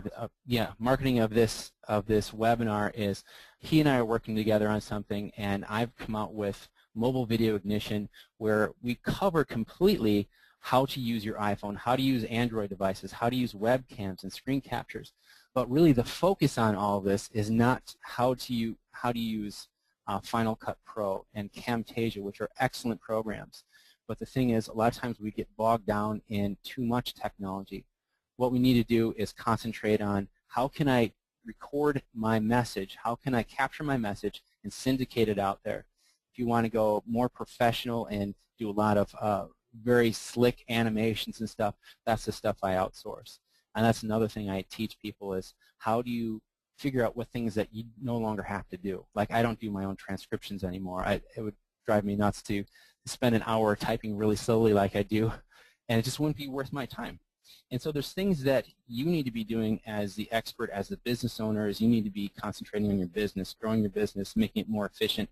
Speaker 2: of this webinar. Is he and I are working together on something, and I've come out with Mobile Video Ignition, where we cover completely how to use your iPhone, how to use Android devices, how to use webcams and screen captures. But really, the focus on all of this is not how to use Final Cut Pro and Camtasia, which are excellent programs. But the thing is, a lot of times we get bogged down in too much technology. What we need to do is concentrate on how can I record my message, how can I capture my message and syndicate it out there. If you want to go more professional and do a lot of very slick animations and stuff, that's the stuff I outsource. And that's another thing I teach people is how do you figure out what things that you no longer have to do. Like I don't do my own transcriptions anymore. It would drive me nuts to spend an hour typing really slowly like I do, and it just wouldn't be worth my time. And so there's things that you need to be doing as the expert, as the business owner, is you need to be concentrating on your business, growing your business, making it more efficient,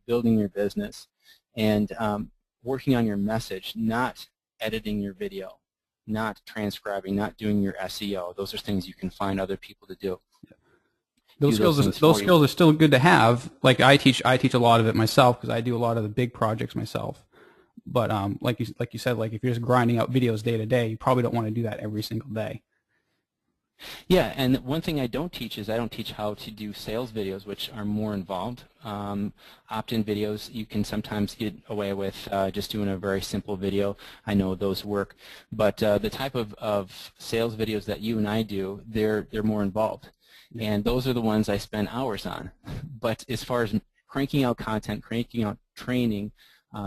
Speaker 2: building your business, and working on your message, not editing your video, not transcribing, not doing your SEO. Those are things you can find other people to do.
Speaker 1: Those skills are still good to have. Like I teach a lot of it myself because I do a lot of the big projects myself. But like you said, like if you're just grinding out videos day to day, you probably don't want to do that every single day.
Speaker 2: Yeah, and one thing I don't teach is I don't teach how to do sales videos, which are more involved. Opt-in videos you can sometimes get away with just doing a very simple video. I know those work, but the type of sales videos that you and I do, they're more involved, and those are the ones I spend hours on. But as far as cranking out content, cranking out training,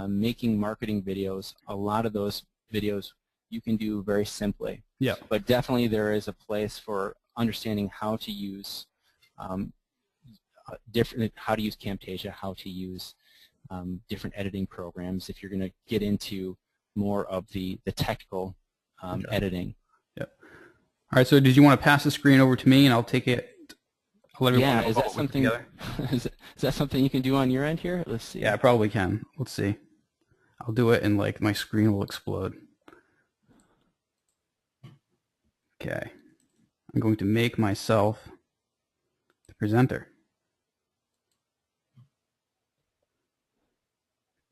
Speaker 2: making marketing videos, a lot of those videos you can do very simply.
Speaker 1: Yeah.
Speaker 2: But definitely there is a place for understanding how to use how to use Camtasia, how to use different editing programs if you're going to get into more of the technical editing.
Speaker 1: Yep. All right. So did you want to pass the screen over to me, and I'll take it? I'll let everyone know
Speaker 2: is that something? Is that something you can do on your end here? Let's see.
Speaker 1: Yeah, I probably can. Let's see. I'll do it, and like my screen will explode. Okay, I'm going to make myself the presenter.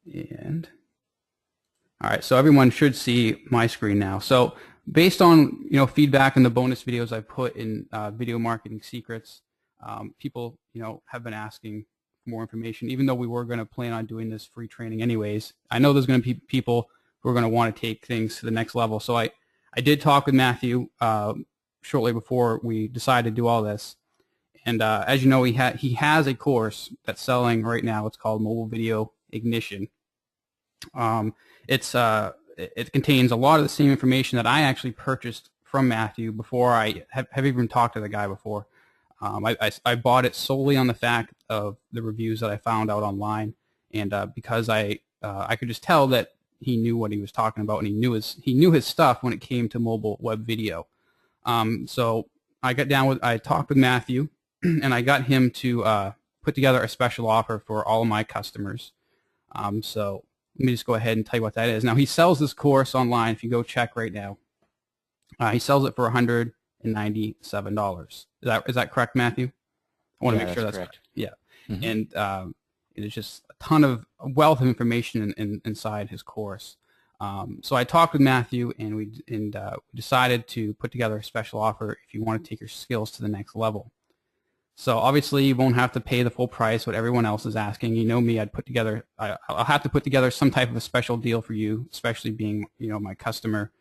Speaker 1: And all right, so everyone should see my screen now. So based on feedback and the bonus videos I put in video marketing secrets, people have been asking for more information. Even though we were going to plan on doing this free training anyways, I know there's going to be people who are going to want to take things to the next level. So I did talk with Matthew shortly before we decided to do all this, and as you know, he has a course that's selling right now. It's called Mobile Video Ignition. It contains a lot of the same information that I actually purchased from Matthew before I have even talked to the guy before. I bought it solely on the fact of the reviews that I found out online, and because I could just tell that he knew what he was talking about, and he knew his stuff when it came to mobile web video. So I talked with Matthew, and I got him to put together a special offer for all of my customers. So let me just go ahead and tell you what that is. Now, he sells this course online. If you go check right now, he sells it for $197. Is that correct, Matthew? I want to make sure that's correct. Yeah. Mm-hmm. And there's just a ton of wealth of information inside his course. So I talked with Matthew, and we decided to put together a special offer if you want to take your skills to the next level. So obviously you won't have to pay the full price what everyone else is asking. You know me, I'll have to put together some type of a special deal for you, especially being my customer,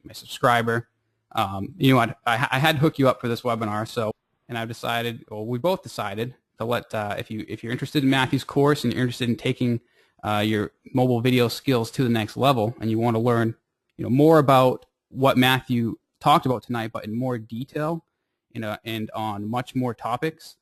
Speaker 1: my subscriber. I had to hook you up for this webinar, and I've decided, or we both decided, to let if you're interested in Matthew's course and you're interested in taking your mobile video skills to the next level, and you want to learn more about what Matthew talked about tonight, but in more detail, and on much more topics,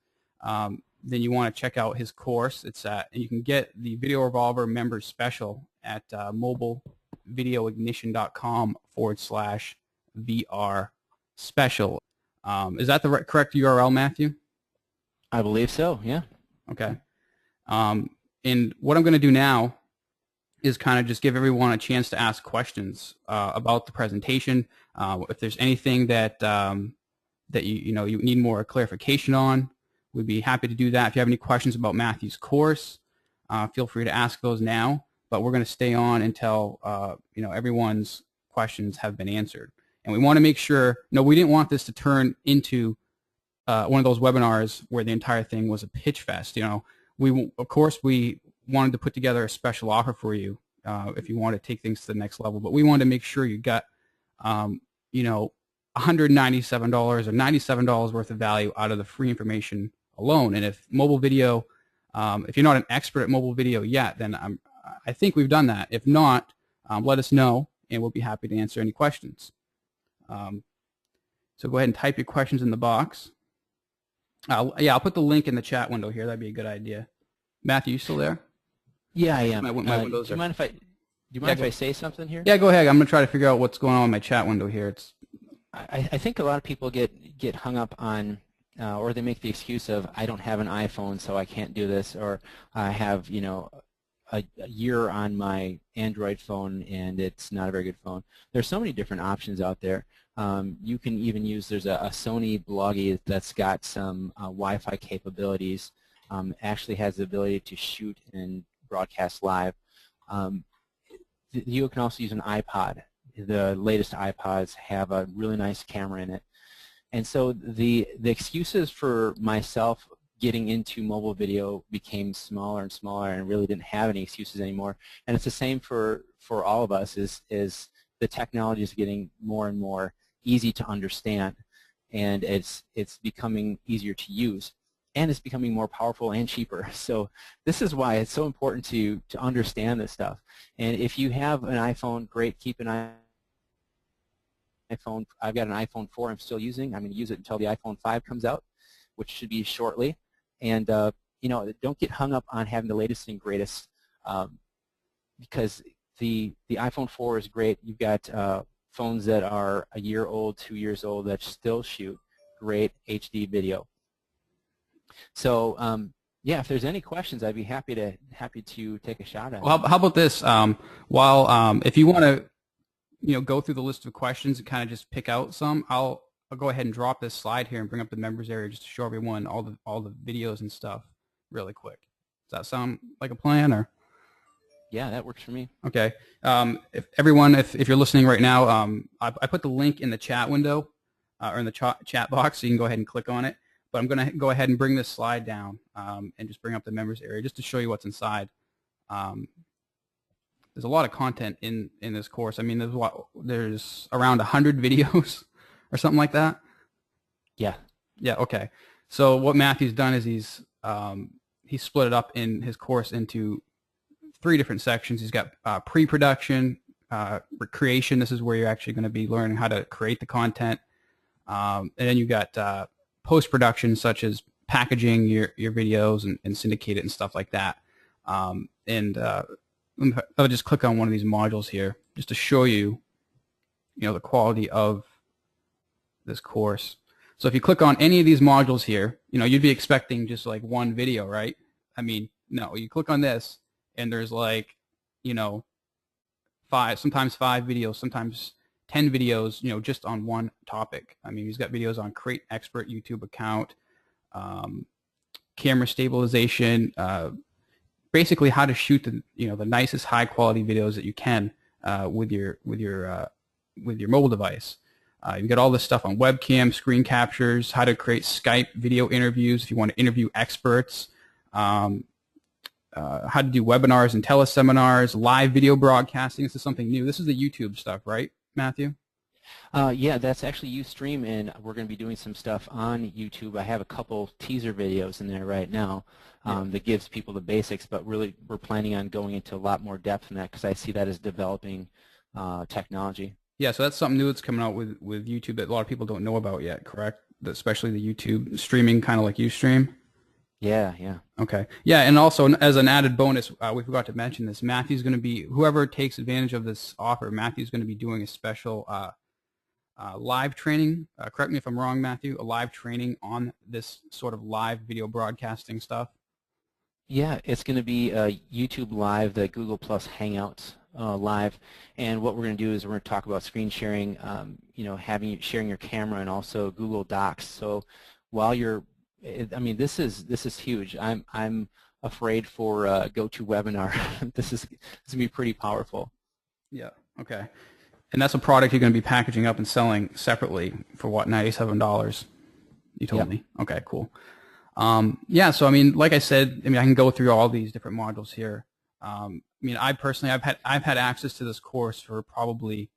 Speaker 1: then you want to check out his course. And you can get the Video Revolver Members Special at mobilevideoignition.com/VR special. Is that the correct URL, Matthew?
Speaker 2: I believe so, yeah.
Speaker 1: Okay. And what I'm going to do now is kind of just give everyone a chance to ask questions about the presentation. If there's anything that you need more clarification on, we'd be happy to do that. If you have any questions about Matthew's course, feel free to ask those now. But we're going to stay on until everyone's questions have been answered. And we want to make sure. No, we didn't want this to turn into one of those webinars where the entire thing was a pitch fest. Of course we wanted to put together a special offer for you if you want to take things to the next level. But we wanted to make sure you got $197 or $97 worth of value out of the free information alone. And if mobile video, if you're not an expert at mobile video yet, then I think we've done that. If not, let us know, and we'll be happy to answer any questions. So go ahead and type your questions in the box. Yeah, I'll put the link in the chat window here. That'd be a good idea. Matthew, you still there?
Speaker 2: Yeah, I am.
Speaker 1: My windows
Speaker 2: do you mind if I? you mind if I say something here?
Speaker 1: Yeah, go ahead. I'm going to try to figure out what's going on in my chat window here.
Speaker 2: I think a lot of people get hung up on, or they make the excuse of, I don't have an iPhone, so I can't do this, or I have, you know, a year on my Android phone and it's not a very good phone. There's so many different options out there. You can even use, there's a Sony Bloggy that's got some Wi-Fi capabilities, actually has the ability to shoot and broadcast live. You can also use an iPod. The latest iPods have a really nice camera in it. And so the excuses for myself getting into mobile video became smaller and smaller, and really didn't have any excuses anymore. And it's the same for all of us, is the technology is getting more and more easy to understand, and it's becoming easier to use, and it's becoming more powerful and cheaper. So this is why it's so important to understand this stuff. And if you have an iPhone, great, keep an iPhone. I've got an iPhone 4 I'm still using. I'm going to use it until the iPhone 5 comes out, which should be shortly. And you know, don't get hung up on having the latest and greatest, because the iPhone 4 is great. You've got phones that are a year old, 2 years old, that still shoot great HD video. So yeah, if there's any questions, I'd be happy to take a shot at it.
Speaker 1: Well, how about this? If you want to, you know, go through the list of questions and kind of just pick out some, I'll go ahead and drop this slide here and bring up the members area just to show everyone all the videos and stuff really quick. Does that sound like a plan? Or
Speaker 2: yeah, that works for me.
Speaker 1: okay. If you're listening right now, I put the link in the chat window or in the chat box, so you can go ahead and click on it. But I'm going to go ahead and bring this slide down and just bring up the members area just to show you what's inside. There's a lot of content in this course. I mean, there's around 100 videos or something like that.
Speaker 2: Yeah.
Speaker 1: Yeah. Okay. So what Matthew's done is he's split it up in his course into 3 different sections. He's got pre-production, creation. This is where you're actually going to be learning how to create the content, and then you got post-production, such as packaging your videos and syndicate it and stuff like that. I'll just click on one of these modules here just to show you, the quality of this course. So if you click on any of these modules here, you'd be expecting just like one video, right? I mean, no, you click on this and there's like, sometimes 5 videos, sometimes 10 videos, just on one topic. I mean, he's got videos on create expert YouTube account, camera stabilization, basically how to shoot the nicest high quality videos that you can with your mobile device. You've got all this stuff on webcam, screen captures, how to create Skype video interviews if you want to interview experts, how to do webinars and teleseminars, live video broadcasting. This is something new. This is the YouTube stuff, right, Matthew?
Speaker 2: Yeah, that's actually Ustream, and we're going to be doing some stuff on YouTube. I have a couple teaser videos in there right now that gives people the basics, but really we're planning on going into a lot more depth in that because I see that as developing technology. Yeah,
Speaker 1: so that's something new that's coming out with YouTube that a lot of people don't know about yet, correct? Especially the YouTube streaming, kind of like Ustream.
Speaker 2: Yeah, yeah.
Speaker 1: Okay. Yeah, and also as an added bonus, we forgot to mention this. Matthew's going to be, whoever takes advantage of this offer, Matthew's going to be doing a special live training. Correct me if I'm wrong, Matthew. A live training on this sort of live video broadcasting stuff.
Speaker 2: Yeah, it's going to be YouTube Live, the Google Plus Hangouts live, and what we're going to do is we're going to talk about screen sharing, sharing your camera, and also Google Docs. So while you're, I mean, this is huge. I'm afraid for GoToWebinar. This is going to be pretty powerful.
Speaker 1: Yeah. Okay. And that's a product you're going to be packaging up and selling separately for what, $97? You told me. Okay, cool. Yeah, so I mean, like I said, I can go through all these different modules here. I mean, I personally, I've had access to this course for probably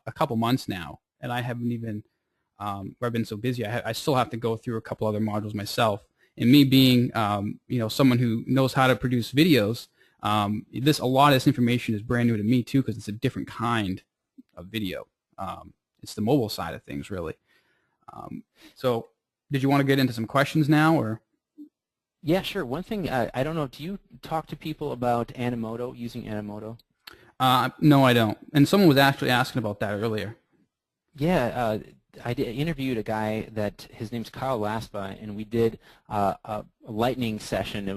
Speaker 1: a couple months now, and I haven't even, I've been so busy. I still have to go through a couple other modules myself. And me being, someone who knows how to produce videos, a lot of this information is brand new to me too, because it's a different kind of video. It's the mobile side of things, really. So did you want to get into some questions now, or?
Speaker 2: Yeah, sure. One thing, I don't know, do you talk to people about Animoto, using Animoto?
Speaker 1: No, I don't. And someone was actually asking about that earlier.
Speaker 2: Yeah, interviewed a guy that his name's Carl Laspa, and we did a lightning session. It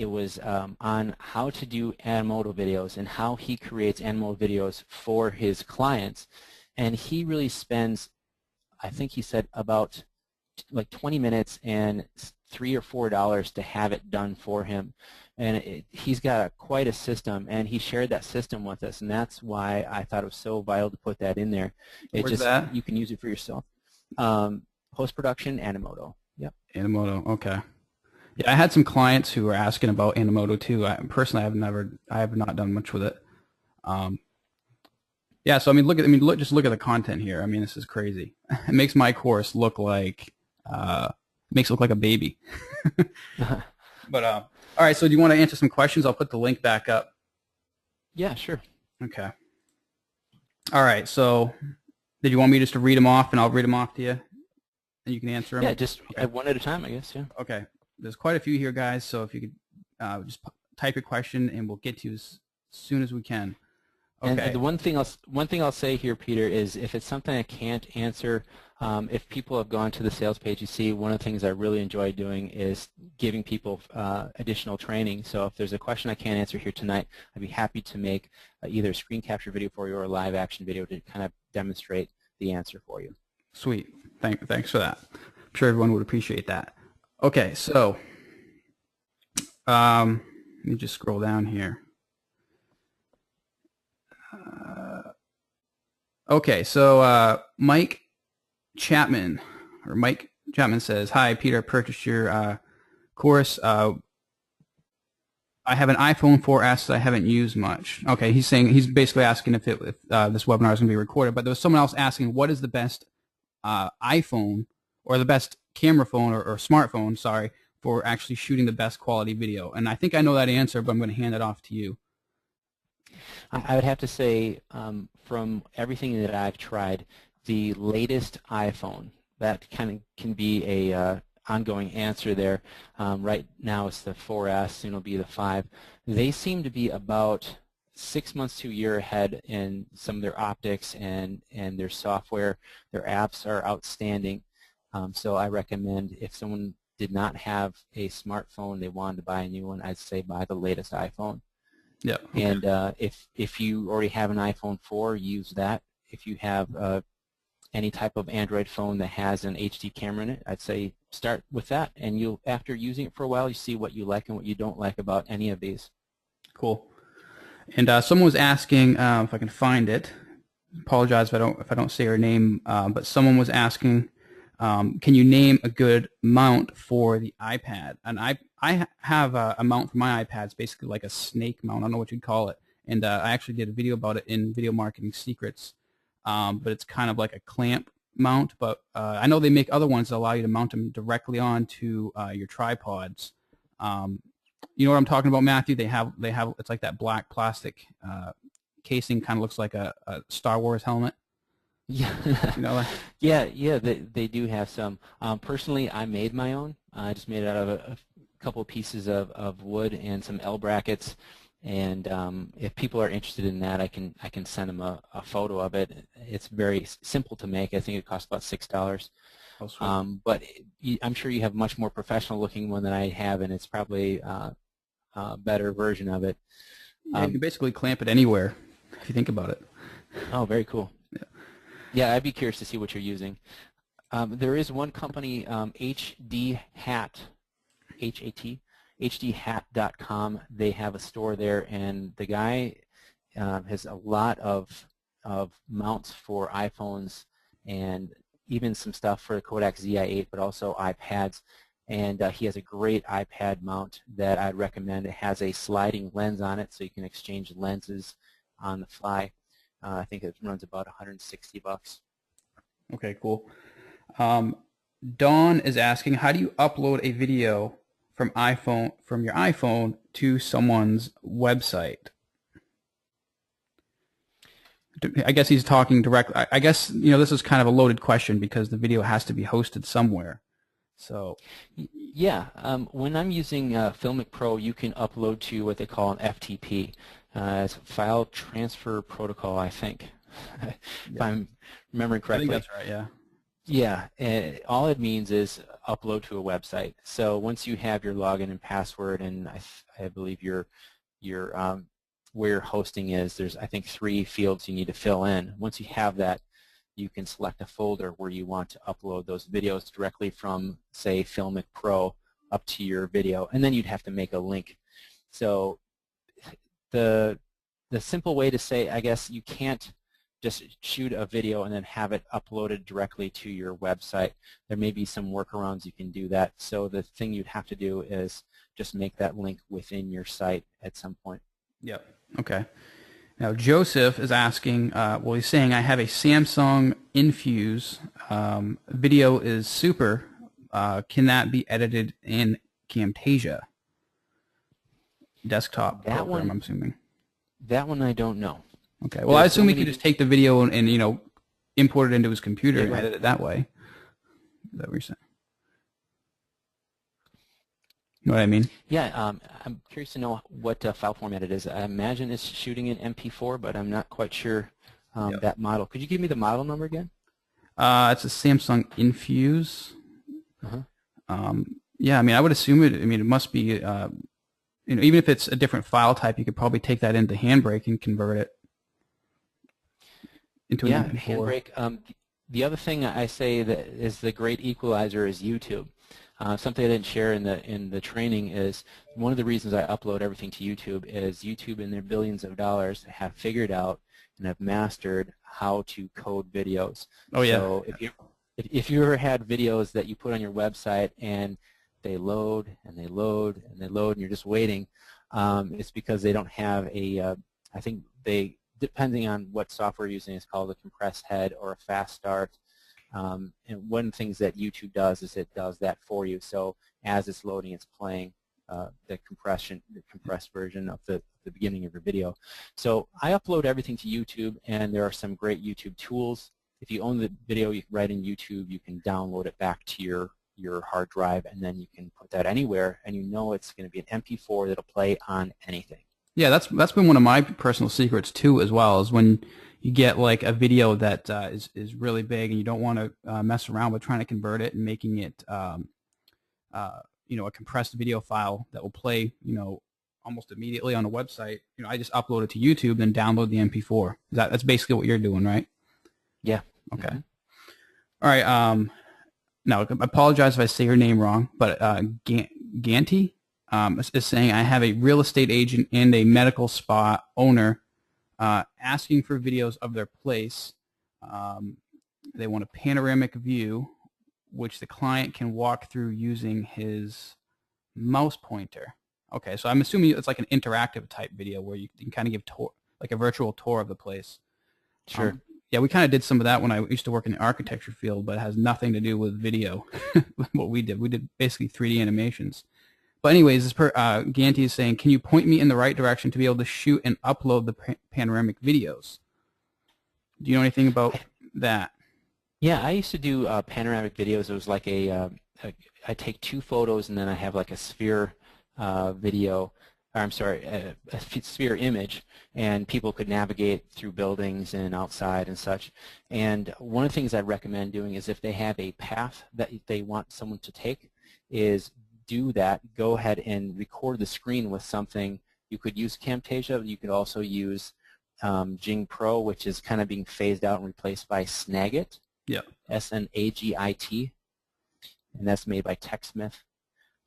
Speaker 2: was on how to do Animoto videos and how he creates Animoto videos for his clients, and he really spends, I think he said, about like 20 minutes and $3 or $4 to have it done for him. And he's got quite a system, and he shared that system with us, and that's why I thought it was so vital to put that in there.
Speaker 1: Where's that?
Speaker 2: You can use it for yourself. Post-production, Animoto. Yep.
Speaker 1: Animoto, okay. Yeah, I had some clients who were asking about Animoto too. Personally, I have not done much with it. Yeah, so I mean, just look at the content here. I mean, this is crazy. It makes my course look like makes it look like a baby. But all right. So do you want to answer some questions? I'll put the link back up.
Speaker 2: Yeah, sure.
Speaker 1: Okay. All right. So did you want me just to read them off, and I'll read them off to you, and you can answer them?
Speaker 2: Yeah, just one at a time, I guess. Yeah.
Speaker 1: Okay. There's quite a few here, guys. So if you could just type your question, and we'll get to you as soon as we can. Okay.
Speaker 2: And the one thing I'll say here, Peter, is if it's something I can't answer, if people have gone to the sales page, you see one of the things I really enjoy doing is giving people additional training. So if there's a question I can't answer here tonight, I'd be happy to make either a screen capture video for you or a live action video to kind of demonstrate the answer for you.
Speaker 1: Sweet. Thanks for that. I'm sure everyone would appreciate that. Okay, so let me just scroll down here. Okay, so Mike Chapman says, "Hi, Peter. I purchased your course. I have an iPhone 4S that I haven't used much." Okay, he's basically asking if this webinar is going to be recorded. But there was someone else asking, what is the best iPhone or the best camera phone or smartphone, sorry, for actually shooting the best quality video? And I think I know that answer, but I'm going to hand it off to you.
Speaker 2: I would have to say, from everything that I've tried, the latest iPhone, that kind of can be a ongoing answer there. Right now it's the 4S, soon it'll be the 5. They seem to be about 6 months to a year ahead in some of their optics and their software. Their apps are outstanding. So I recommend, if someone did not have a smartphone, they wanted to buy a new one, I'd say buy the latest iPhone.
Speaker 1: Yeah. Okay.
Speaker 2: And if you already have an iPhone 4, use that. If you have any type of Android phone that has an HD camera in it, I'd say start with that. And you'll, after using it for a while, you see what you like and what you don't like about any of these.
Speaker 1: Cool. And someone was asking if I can find it. Apologize if I don't say her name, but someone was asking, can you name a good mount for the iPad? And I have a mount for my iPad. It's basically like a snake mount. I don't know what you'd call it. And I actually did a video about it in Video Marketing Secrets. But it's kind of like a clamp mount. But I know they make other ones that allow you to mount them directly onto your tripods. You know what I'm talking about, Matthew? They have it's like that black plastic casing, kind of looks like a Star Wars helmet.
Speaker 2: Yeah.
Speaker 1: You know that?
Speaker 2: Yeah, they do have some. Personally, I made my own. I just made it out of a couple of pieces of wood and some L brackets. And if people are interested in that, I can send them a photo of it. It's very simple to make. I think it costs about $6.
Speaker 1: Oh, sweet.
Speaker 2: But I'm sure you have a much more professional looking one than I have, and it's probably a better version of it.
Speaker 1: Yeah, you can basically clamp it anywhere if you think about it.
Speaker 2: Oh, very cool. Yeah, I'd be curious to see what you're using. There is one company, HD Hat, H-A-T, PeterBdotCom. They have a store there, and the guy has a lot of mounts for iPhones and even some stuff for the Kodak ZI-8, but also iPads. And he has a great iPad mount that I'd recommend. It has a sliding lens on it, so you can exchange lenses on the fly. I think it runs about $160.
Speaker 1: Okay, cool. Dawn is asking, how do you upload a video from your iPhone to someone's website? I guess he's talking directly. I guess this is kind of a loaded question because the video has to be hosted somewhere. So
Speaker 2: yeah, when I'm using Filmic Pro, you can upload to what they call an FTP. It's file transfer protocol, I think, if I'm remembering
Speaker 1: I
Speaker 2: correctly.
Speaker 1: think that's right, yeah.
Speaker 2: Yeah, all it means is upload to a website. So once you have your login and password, and I believe your where your hosting is, there's I think 3 fields you need to fill in. Once you have that, you can select a folder where you want to upload those videos directly from, say, Filmic Pro up to your video, and then you'd have to make a link. So the simple way to say, I guess, you can't just shoot a video and then have it uploaded directly to your website. There may be some workarounds you can do that. So the thing you'd have to do is just make that link within your site at some point.
Speaker 1: Yep. Okay. Now Joseph is asking, well, he's saying I have a Samsung Infuse. Video is super. Can that be edited in Camtasia? Desktop program, I'm assuming.
Speaker 2: That one I don't know.
Speaker 1: Okay. Well, I assume he could just take the video and you know, import it into his computer and edit it that way. Is that what you're saying? You know what I mean?
Speaker 2: Yeah, I'm curious to know what file format it is. I imagine it's shooting in MP4, but I'm not quite sure that model. Could you give me the model number again?
Speaker 1: It's a Samsung Infuse. Yeah, I mean, I would assume it. I mean, it must be. You know, even if it's a different file type, you could probably take that into Handbrake and convert it into an MP4.
Speaker 2: Handbrake. The other thing I say that is the great equalizer is YouTube. Something I didn't share in the training is one of the reasons I upload everything to YouTube is YouTube in their billions of dollars have figured out and have mastered how to code videos.
Speaker 1: Oh yeah.
Speaker 2: So if you ever had videos that you put on your website and they load and they load and they load and you're just waiting, it's because they don't have a I think they, depending on what software you're using, it's called a compressed head or a fast start. And one of the things that YouTube does is it does that for you. So as it's loading, it's playing the compressed version of the beginning of your video. So I upload everything to YouTube, and there are some great YouTube tools. If you own the video right in YouTube, you can download it back to your hard drive, and then you can put that anywhere, and you know it's going to be an MP4 that'll play on anything. Yeah,
Speaker 1: that's been one of my personal secrets too, as well, is when you get like a video that is really big and you don't want to mess around with trying to convert it and making it you know, a compressed video file that will play, you know, almost immediately on a website. You know, I just upload it to YouTube and download the MP4. That's basically what you're doing, right?
Speaker 2: Yeah.
Speaker 1: Okay. All right. Now, I apologize if I say your name wrong, but Ganti is saying, I have a real estate agent and a medical spa owner asking for videos of their place. They want a panoramic view, which the client can walk through using his mouse pointer. Okay, so I'm assuming it's like an interactive type video where you can kind of give like a virtual tour of the place.
Speaker 2: Sure.
Speaker 1: Yeah, we kind of did some of that when I used to work in the architecture field, but it has nothing to do with video. What we did basically 3D animations. But anyways, this Ganti is saying, can you point me in the right direction to be able to shoot and upload the panoramic videos? Do you know anything about that?
Speaker 2: Yeah, I used to do panoramic videos. It was like I take 2 photos and then I have like a sphere video, or I'm sorry, a sphere image, and people could navigate through buildings and outside and such. And one of the things I recommend doing is if they have a path that they want someone to take, is do that. Go ahead and record the screen with something. You could use Camtasia. You could also use Jing Pro, which is kind of being phased out and replaced by Snagit.
Speaker 1: Yeah.
Speaker 2: S-N-A-G-I-T, and that's made by TechSmith.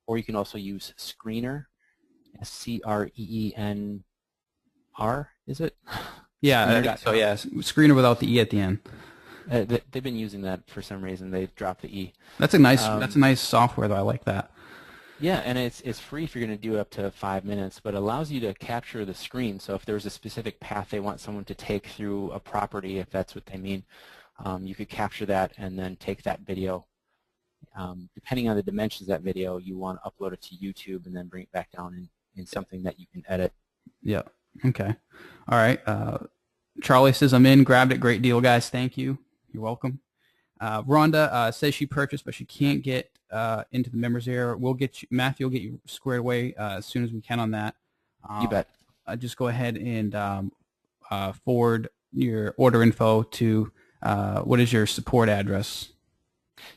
Speaker 2: Or you can also use Screener, S-C-R-E-E-N-R, is it?
Speaker 1: Yeah, so yeah, Screener without the E at the end.
Speaker 2: They've been using that for some reason. They've dropped the E.
Speaker 1: That's a nice software though. I like that.
Speaker 2: Yeah, and it's free if you're going to do it up to 5 minutes, but it allows you to capture the screen. So if there's a specific path they want someone to take through a property, if that's what they mean, you could capture that and then take that video. Depending on the dimensions of that video, you want to upload it to YouTube and then bring it back down in something that you can edit.
Speaker 1: Yeah. Okay. All right. Charlie says, I'm in. Grabbed it. Great deal, guys. Thank you. You're welcome. Rhonda says she purchased, but she can't get into the members area. We'll get you, Matthew will get you squared away as soon as we can on that.
Speaker 2: You bet.
Speaker 1: just go ahead and forward your order info to what is your support address?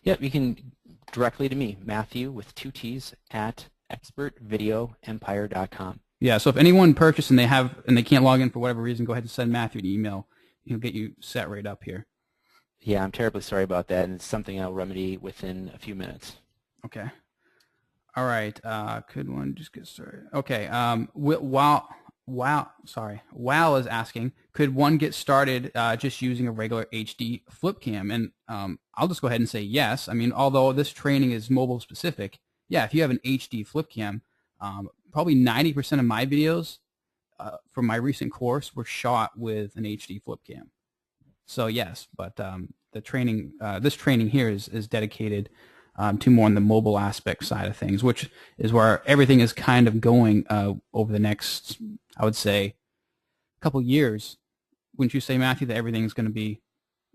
Speaker 2: Yep, you can directly to me, Matthew with 2 T's at expertvideoempire.com.
Speaker 1: Yeah, so if anyone purchased and they can't log in for whatever reason, go ahead and send Matthew an email. He'll get you set right up here.
Speaker 2: Yeah, I'm terribly sorry about that, and it's something I'll remedy within a few minutes.
Speaker 1: Okay. All right. Could one just get started? Okay. Wow is asking, could one get started just using a regular HD flip cam? And I'll just go ahead and say yes. I mean, although this training is mobile specific, yeah, if you have an HD flip cam, probably 90% of my videos from my recent course were shot with an HD flip cam. So yes, but the training, this training here is dedicated to more on the mobile aspect side of things, which is where everything is kind of going over the next, I would say, couple years. Wouldn't you say, Matthew, that everything's going to be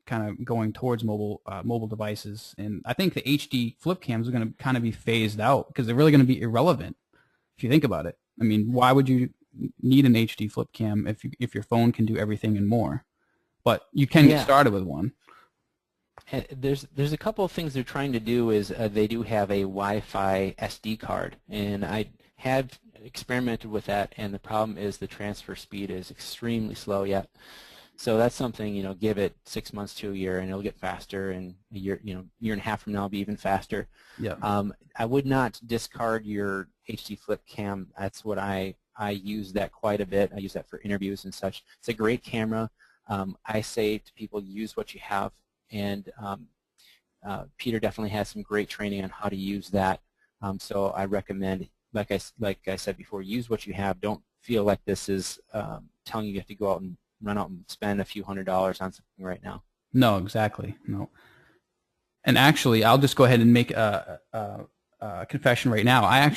Speaker 1: kind of going towards mobile devices? And I think the HD flip cams are going to kind of be phased out because they're really going to be irrelevant if you think about it. I mean, why would you need an HD flip cam if your phone can do everything and more? But you can get started with one.
Speaker 2: There's a couple of things they're trying to do is they do have a Wi-Fi SD card, and I have experimented with that, and the problem is the transfer speed is extremely slow yet. So that's something, you know, give it 6 months to a year and it'll get faster, and a year, you know, year and a half from now it'll be even faster.
Speaker 1: Yeah.
Speaker 2: I would not discard your HD flip cam. That's what I use that quite a bit. I use that for interviews and such. It's a great camera. I say to people, use what you have, and Peter definitely has some great training on how to use that. So I recommend, like I said before, use what you have. Don't feel like this is telling you have to go out and run out and spend a few $100s on something right now.
Speaker 1: No, exactly. No. And actually, I'll just go ahead and make a confession right now. I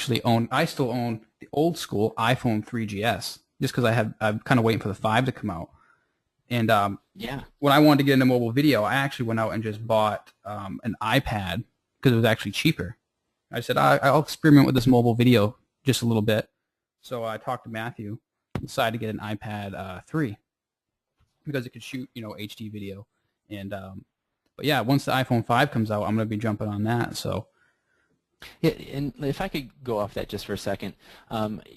Speaker 1: still own the old school iPhone 3GS just because I'm kind of waiting for the 5 to come out. And
Speaker 2: yeah,
Speaker 1: when I wanted to get into mobile video, I actually went out and just bought an iPad because it was actually cheaper. I said, I'll experiment with this mobile video just a little bit. So I talked to Matthew, decided to get an iPad 3 because it could shoot, you know, HD video. And but yeah, once the iPhone 5 comes out, I'm going to be jumping on that. So
Speaker 2: yeah, and if I could go off that just for a second,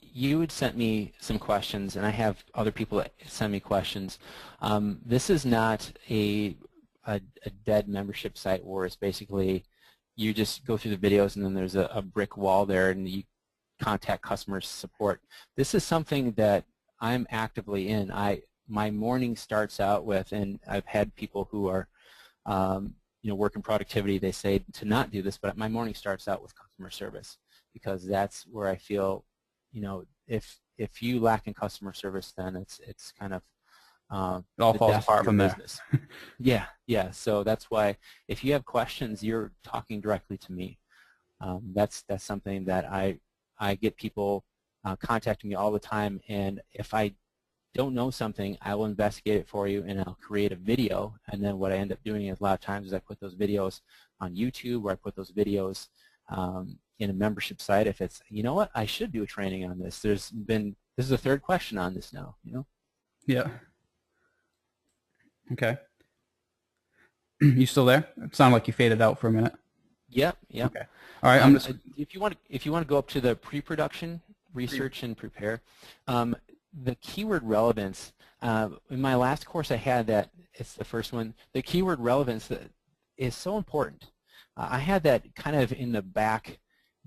Speaker 2: you had sent me some questions, and I have other people that send me questions. This is not a dead membership site where it's basically you just go through the videos and then there's a brick wall there and you contact customer support. This is something that I'm actively in. My morning starts out with, and I've had people who are you know, work in productivity, they say to not do this, but my morning starts out with customer service because that's where I feel, you know, if you lack in customer service, then it's kind of
Speaker 1: it all falls apart from there.
Speaker 2: Yeah. So that's why if you have questions, you're talking directly to me. That's something that I get people contacting me all the time, and if I don't know something, I will investigate it for you and I'll create a video, and then what I end up doing a lot of times is I put those videos on YouTube, or I put those videos in a membership site if it's, you know what, I should do a training on this. This is the third question on this now, you know?
Speaker 1: Yeah. Okay. You still there? It sounded like you faded out for a minute.
Speaker 2: Yep.
Speaker 1: Okay. All right.
Speaker 2: If you want to go up to the pre-production, research and prepare, the keyword relevance, in my last course I had that, it's the first one, the keyword relevance is so important. I had that kind of in the back,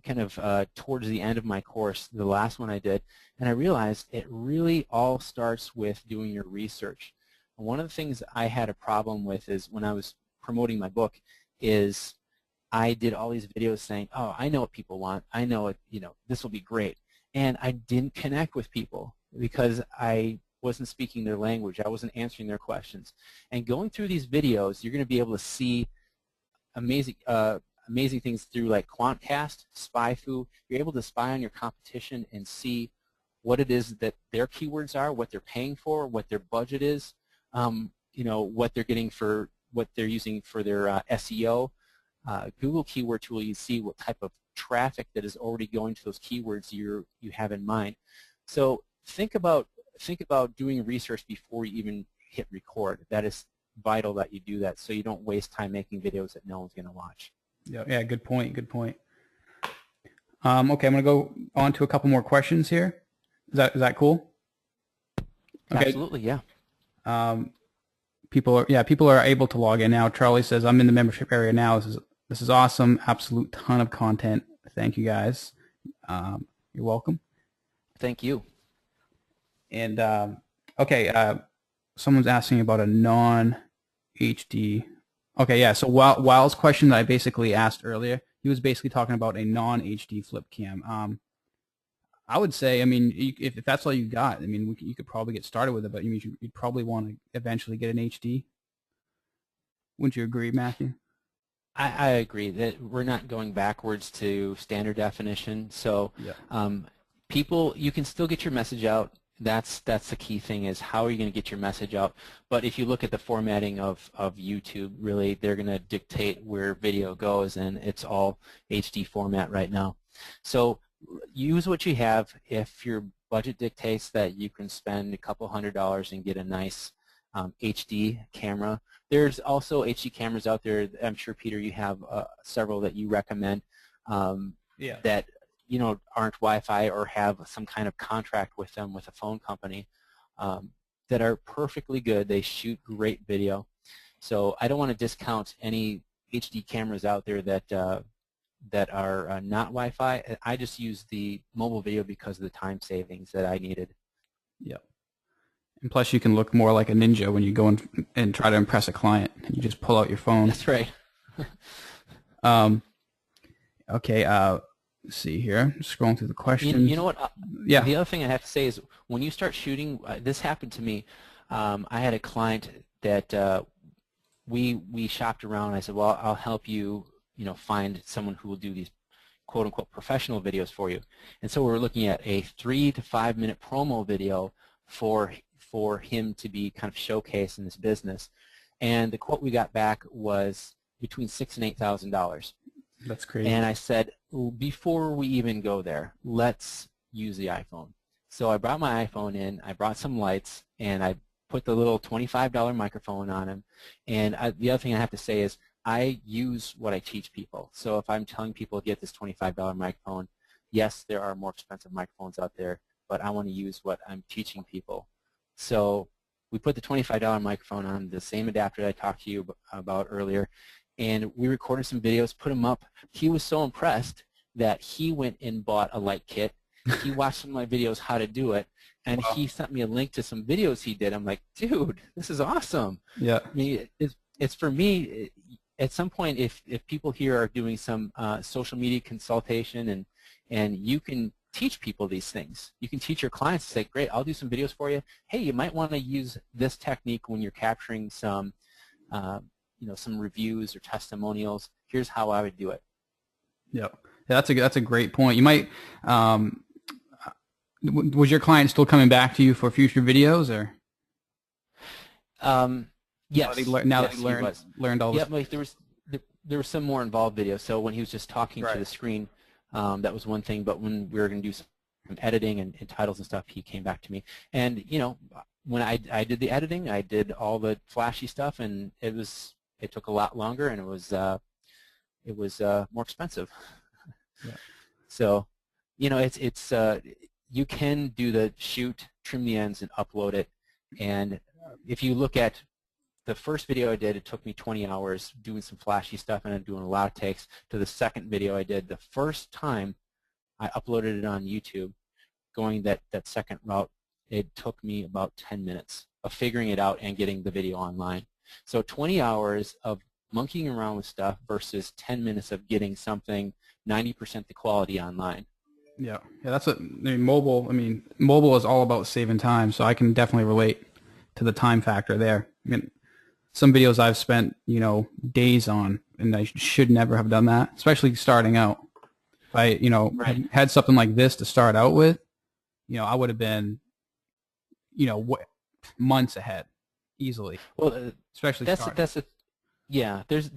Speaker 2: kind of towards the end of my course, the last one I did, and I realized it really all starts with doing your research. One of the things I had a problem with is when I was promoting my book is I did all these videos saying, oh, I know what people want, I know it, you know, this will be great, and I didn't connect with people because I wasn't speaking their language. I wasn't answering their questions. And going through these videos, you're going to be able to see amazing things through like Quantcast, SpyFu. You're able to spy on your competition and see what it is that their keywords are, what they're paying for, what their budget is, you know, what they're getting for what they're using for their SEO. Google Keyword Tool, you see what type of traffic that is already going to those keywords you have in mind. So think about think about doing research before you even hit record. That is vital that you do that so you don't waste time making videos that no one's going to watch.
Speaker 1: Yeah, good point, good point. Okay, I'm going to go on to a couple more questions here. Is that cool? Okay.
Speaker 2: Absolutely, yeah.
Speaker 1: People are able to log in now. Charlie says, I'm in the membership area now. This is awesome. Absolute ton of content. Thank you guys. You're welcome.
Speaker 2: Thank you.
Speaker 1: And okay, someone's asking about a non-HD. Okay, yeah. So Wild's question that I basically asked earlier, he was basically talking about a non-HD flip cam. I would say, I mean, if that's all you got, I mean, you could probably get started with it, but you'd probably want to eventually get an HD. Wouldn't you agree, Matthew?
Speaker 2: I agree that we're not going backwards to standard definition. So
Speaker 1: yeah.
Speaker 2: People, you can still get your message out. That's the key thing, is how are you going to get your message out. But if you look at the formatting of YouTube, really they're going to dictate where video goes, and it's all HD format right now. So use what you have. If your budget dictates that you can spend a couple $100s and get a nice HD camera. There's also HD cameras out there. I'm sure, Peter, you have several that you recommend that aren't Wi-Fi or have some kind of contract with them with a phone company that are perfectly good. They shoot great video. So I don't want to discount any HD cameras out there that are not Wi-Fi. I just use the mobile video because of the time savings that I needed.
Speaker 1: Yeah. And plus, you can look more like a ninja when you go and try to impress a client. You just pull out your phone.
Speaker 2: That's right.
Speaker 1: Okay. Let's see here. Scrolling through the questions.
Speaker 2: You know what?
Speaker 1: Yeah.
Speaker 2: The other thing I have to say is when you start shooting, this happened to me. I had a client that we shopped around. And I said, well, I'll help you, find someone who will do these quote-unquote professional videos for you. And so we're looking at a 3 to 5 minute promo video for him to be kind of showcased in this business. And the quote we got back was between $6,000 and $8,000.
Speaker 1: That's crazy.
Speaker 2: And I said, well, before we even go there, let's use the iPhone. So I brought my iPhone in, I brought some lights, and I put the little $25 microphone on him. And the other thing I have to say is I use what I teach people. So if I'm telling people to get this $25 microphone, yes, there are more expensive microphones out there, but I want to use what I'm teaching people. So we put the $25 microphone on, the same adapter that I talked to you about earlier, and we recorded some videos, put them up. He was so impressed that he went and bought a light kit. He watched some of my videos how to do it, and wow. He sent me a link to some videos he did. I'm like, dude, this is awesome.
Speaker 1: Yeah.
Speaker 2: I mean, it's for me, at some point, if people here are doing some social media consultation and you can teach people these things. You can teach your clients, say, great, I'll do some videos for you. Hey, you might want to use this technique when you're capturing some some reviews or testimonials. Here's how I would do it.
Speaker 1: Yeah, that's a great point. You might was your client still coming back to you for future videos, or?
Speaker 2: Yes.
Speaker 1: Now that he learned all this.
Speaker 2: Yeah, like there was some more involved videos. So when he was just talking to the screen, that was one thing. But when we were going to do some editing and titles and stuff, he came back to me. And when I did the editing, I did all the flashy stuff, and it took a lot longer, and it was more expensive.
Speaker 1: Yeah.
Speaker 2: So, it's you can do the shoot, trim the ends, and upload it. And if you look at the first video I did, it took me 20 hours doing some flashy stuff and doing a lot of takes, to the second video I did. The first time I uploaded it on YouTube, going that second route, it took me about 10 minutes of figuring it out and getting the video online. So 20 hours of monkeying around with stuff versus 10 minutes of getting something 90% the quality online.
Speaker 1: Yeah, that's mobile. I mean, mobile is all about saving time, so I can definitely relate to the time factor there. I mean, some videos I've spent, days on, and I should never have done that, especially starting out. If I, had something like this to start out with, I would have been, months ahead, easily.
Speaker 2: Well,
Speaker 1: especially
Speaker 2: there's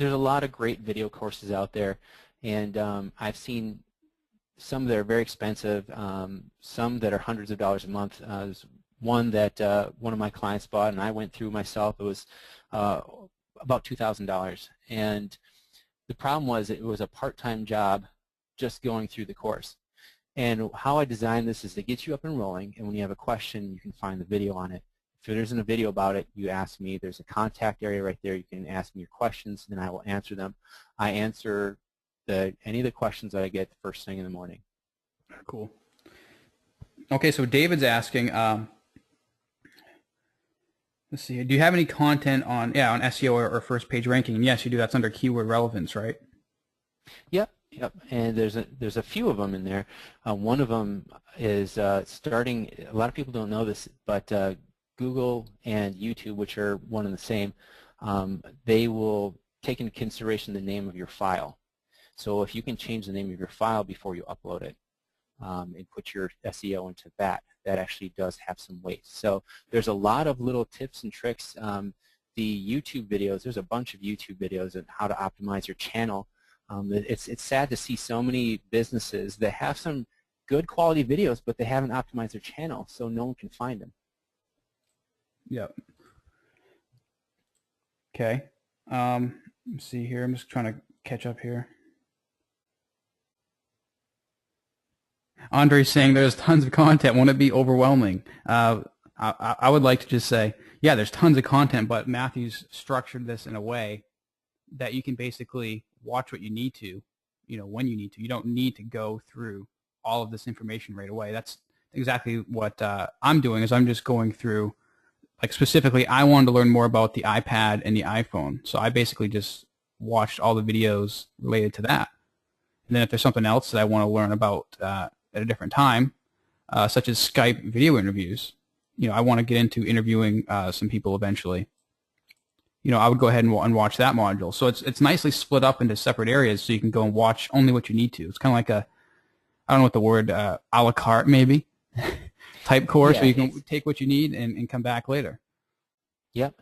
Speaker 2: a lot of great video courses out there, and I've seen some that are very expensive, some that are hundreds of dollars a month. There's one that one of my clients bought, and I went through myself. It was about $2,000, and the problem was it was a part-time job just going through the course. And how I designed this is to get you up and rolling, and when you have a question, you can find the video on it. If there isn't a video about it, you ask me. There's a contact area right there. You can ask me your questions, and I will answer them. I answer any of the questions that I get the first thing in the morning.
Speaker 1: Cool. Okay, so David's asking, let's see, do you have any content on SEO or first page ranking? And yes, you do. That's under keyword relevance, right?
Speaker 2: Yep. Yep, and there's a few of them in there. One of them is starting. A lot of people don't know this, but Google and YouTube, which are one and the same, they will take into consideration the name of your file. So if you can change the name of your file before you upload it and put your SEO into that actually does have some weight. So there's a lot of little tips and tricks. The YouTube videos, there's a bunch of YouTube videos on how to optimize your channel. It's sad to see so many businesses that have some good quality videos, but they haven't optimized their channel, so no one can find them.
Speaker 1: Yep. Okay. Let's see here. I'm just trying to catch up here. Andre's saying there's tons of content. Won't it be overwhelming? I would like to just say, yeah, there's tons of content, but Matthew's structured this in a way that you can basically watch what you need to, when you need to. You don't need to go through all of this information right away. That's exactly what I'm doing, is I'm just going through, like specifically, I wanted to learn more about the iPad and the iPhone. So I basically just watched all the videos related to that. And then if there's something else that I want to learn about at a different time, such as Skype video interviews, I want to get into interviewing some people eventually. I would go ahead and watch that module. So it's nicely split up into separate areas, so you can go and watch only what you need to. It's kind of like I don't know what the word, a la carte maybe, type course,
Speaker 2: Yeah,
Speaker 1: so you can take what you need and come back later.
Speaker 2: Yep,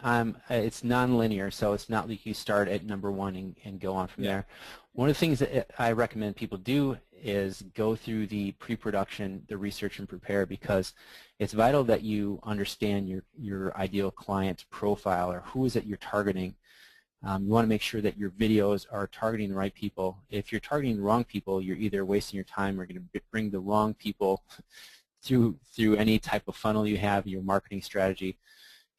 Speaker 2: it's non-linear, so it's not like you start at number one and go on from there. One of the things that I recommend people do is go through the pre-production, the research and prepare, because it's vital that you understand your ideal client profile, or who is it you're targeting. You want to make sure that your videos are targeting the right people. If you're targeting the wrong people, you're either wasting your time or going to bring the wrong people through any type of funnel you have, your marketing strategy.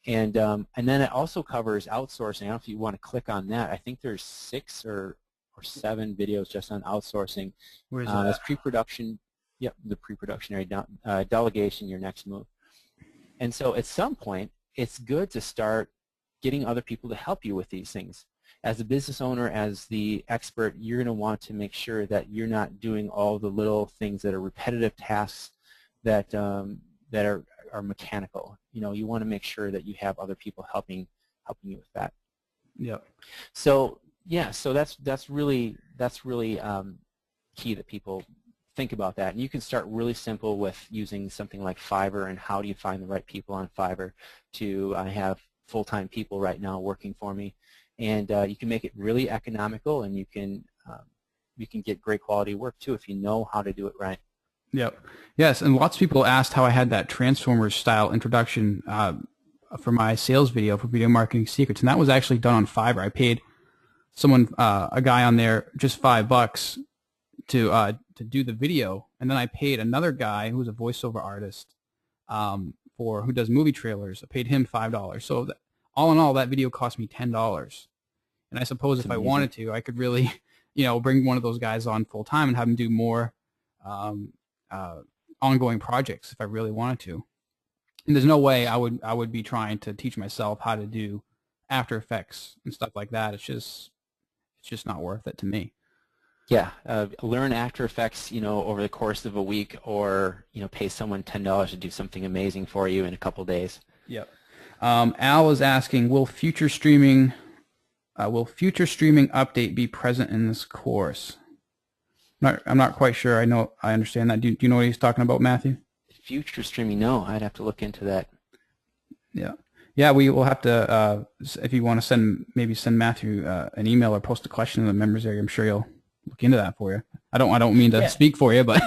Speaker 2: And then it also covers outsourcing. I don't know if you want to click on that. I think there's 6 or 7 videos just on outsourcing.
Speaker 1: Where is that?
Speaker 2: It's pre-production. Yep, the pre-production area, delegation, your next move. And so at some point, it's good to start getting other people to help you with these things. As a business owner, as the expert, you're going to want to make sure that you're not doing all the little things that are repetitive tasks that are mechanical. You want to make sure that you have other people helping you with that.
Speaker 1: Yep.
Speaker 2: So yeah, so that's really key that people think about that. And you can start really simple with using something like Fiverr, and how do you find the right people on Fiverr. I have full-time people right now working for me, and you can make it really economical, and you can get great quality work too if you know how to do it right.
Speaker 1: Yep. Yes, and lots of people asked how I had that Transformers style introduction for my sales video for Video Marketing Secrets, and that was actually done on Fiverr. I paid someone, a guy on there, just $5 to do the video, and then I paid another guy who was a voiceover artist who does movie trailers. I paid him $5. So all in all, that video cost me $10. And I suppose if I wanted to, I could really, bring one of those guys on full time and have him do more ongoing projects if I really wanted to. And there's no way I would be trying to teach myself how to do After Effects and stuff like that. It's just not worth it to me.
Speaker 2: Yeah, learn After Effects, over the course of a week, or pay someone $10 to do something amazing for you in a couple days.
Speaker 1: Yep. Al is asking, will future streaming update be present in this course? I'm not quite sure. I understand that. Do you know what he's talking about, Matthew?
Speaker 2: Future streaming? No, I'd have to look into that.
Speaker 1: Yeah. Yeah, we will have to, if you want to send Matthew an email or post a question in the members area, I'm sure he'll look into that for you. I don't mean to
Speaker 2: Yeah.
Speaker 1: speak for you, but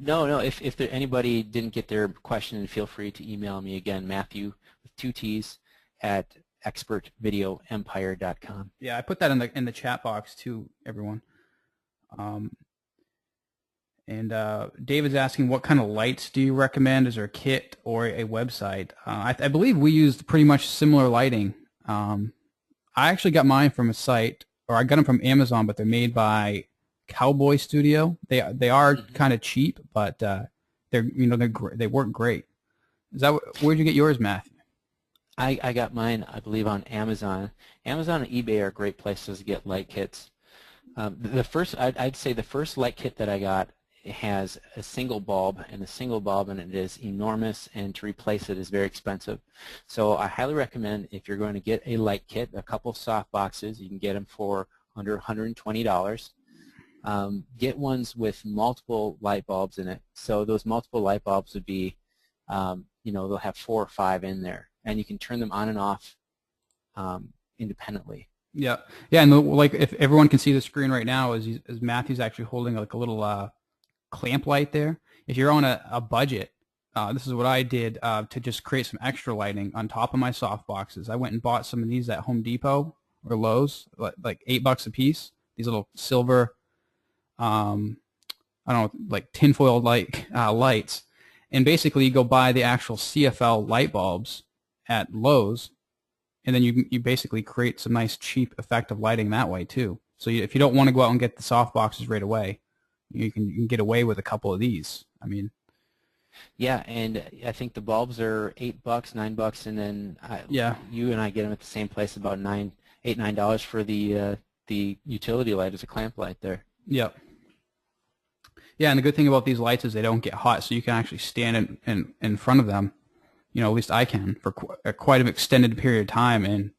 Speaker 2: No, no. If there, anybody didn't get their question, feel free to email me again, Matthew with 2 T's at expertvideoempire.com.
Speaker 1: yeah, I put that in the chat box too, everyone. And David's asking, what kind of lights do you recommend? Is there a kit or a website? I believe we used pretty much similar lighting. I actually got mine from a site, or I got them from Amazon, but they're made by Cowboy Studio. They are kind of cheap, but they work great. Is that where'd you get yours, Matthew?
Speaker 2: I got mine, I believe, on Amazon. Amazon and eBay are great places to get light kits. I'd say the first light kit that I got has a single bulb, and the single bulb in it is enormous, and to replace it is very expensive. So I highly recommend, if you're going to get a light kit, a couple soft boxes, you can get them for under $120. Get ones with multiple light bulbs in it. So those multiple light bulbs would be, they'll have 4 or 5 in there, and you can turn them on and off independently.
Speaker 1: Yeah, yeah, and like if everyone can see the screen right now, as Matthew's actually holding like a little clamp light there. If you're on a budget, this is what I did to just create some extra lighting on top of my soft boxes. I went and bought some of these at Home Depot or Lowe's, like $8 a piece. These little silver, I don't know, like tinfoil lights. And basically, you go buy the actual CFL light bulbs at Lowe's, and then you basically create some nice cheap effective lighting that way too. So if you don't want to go out and get the soft boxes right away, you can get away with a couple of these. I mean,
Speaker 2: yeah, and I think the bulbs are $8, $9, and then you and I get them at the same place, about $8, $9 for the utility light as a clamp light there.
Speaker 1: Yep. Yeah, and the good thing about these lights is they don't get hot, so you can actually stand in front of them. At least I can for quite an extended period of time, and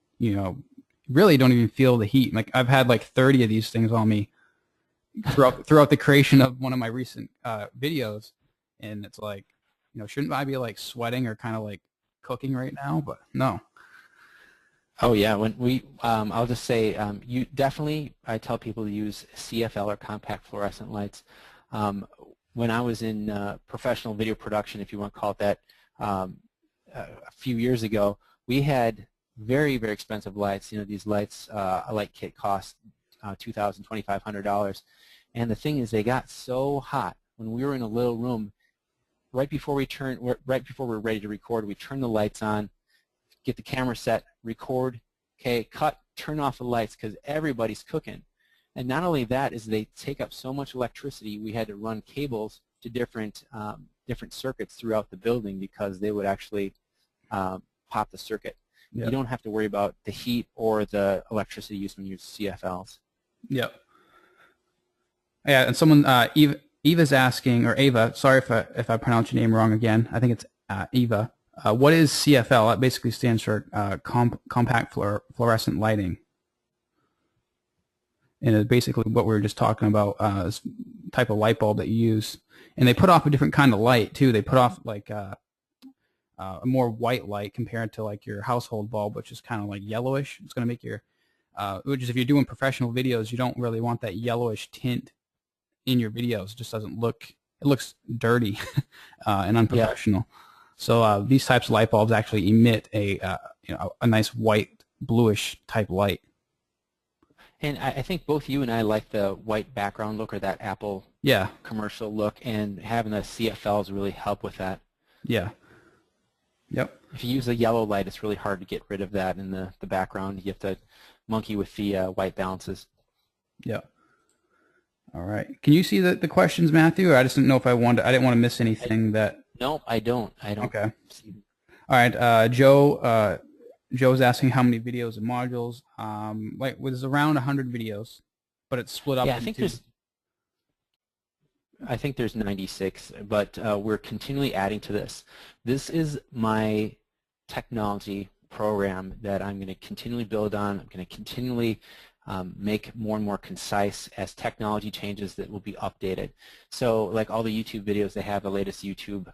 Speaker 1: really don't even feel the heat. Like I've had like 30 of these things on me throughout the creation of one of my recent videos, and it's like, shouldn't I be like sweating or kind of like cooking right now? But no.
Speaker 2: Oh yeah, when I'll just say, you definitely, I tell people to use CFL or compact fluorescent lights. When I was in professional video production, if you want to call it that, a few years ago, we had very, very expensive lights. These lights, a light kit cost $2,000, $2,500. And the thing is, they got so hot when we were in a little room. Right before we're ready to record, we turn the lights on, get the camera set, record, okay, cut, turn off the lights because everybody's cooking. And not only that, is they take up so much electricity, we had to run cables to different circuits throughout the building because they would actually pop the circuit. Yep. You don't have to worry about the heat or the electricity used when you use CFLs.
Speaker 1: Yep. Yeah, and someone, Eva's asking, or Ava, sorry if I pronounce your name wrong again. I think it's Eva. What is CFL? That basically stands for compact fluorescent lighting. And it's basically what we were just talking about, this type of light bulb that you use. And they put off a different kind of light too. They put off like a more white light compared to like your household bulb, which is kind of like yellowish. It's going to make your, which is if you're doing professional videos, you don't really want that yellowish tint in your videos. It just doesn't look, it looks dirty and unprofessional. Yeah. So these types of light bulbs actually emit a nice white bluish type light.
Speaker 2: And I think both you and I like the white background look, or that Apple commercial look, and having the CFLs really help with that.
Speaker 1: Yeah. Yep.
Speaker 2: If you use a yellow light, it's really hard to get rid of that in the background. You have to monkey with the white balances.
Speaker 1: Yeah. All right. Can you see the questions, Matthew? Or I just didn't know if I didn't want to miss anything that.
Speaker 2: No, I don't.
Speaker 1: Okay. All right. Joe's asking how many videos and modules. Like there's around 100 videos, but it's split up.
Speaker 2: Yeah, I think there's 96, but we're continually adding to this. This is my technology program that I'm going to continually build on. I'm going to continually make more and more concise as technology changes that will be updated. So like all the YouTube videos, they have the latest YouTube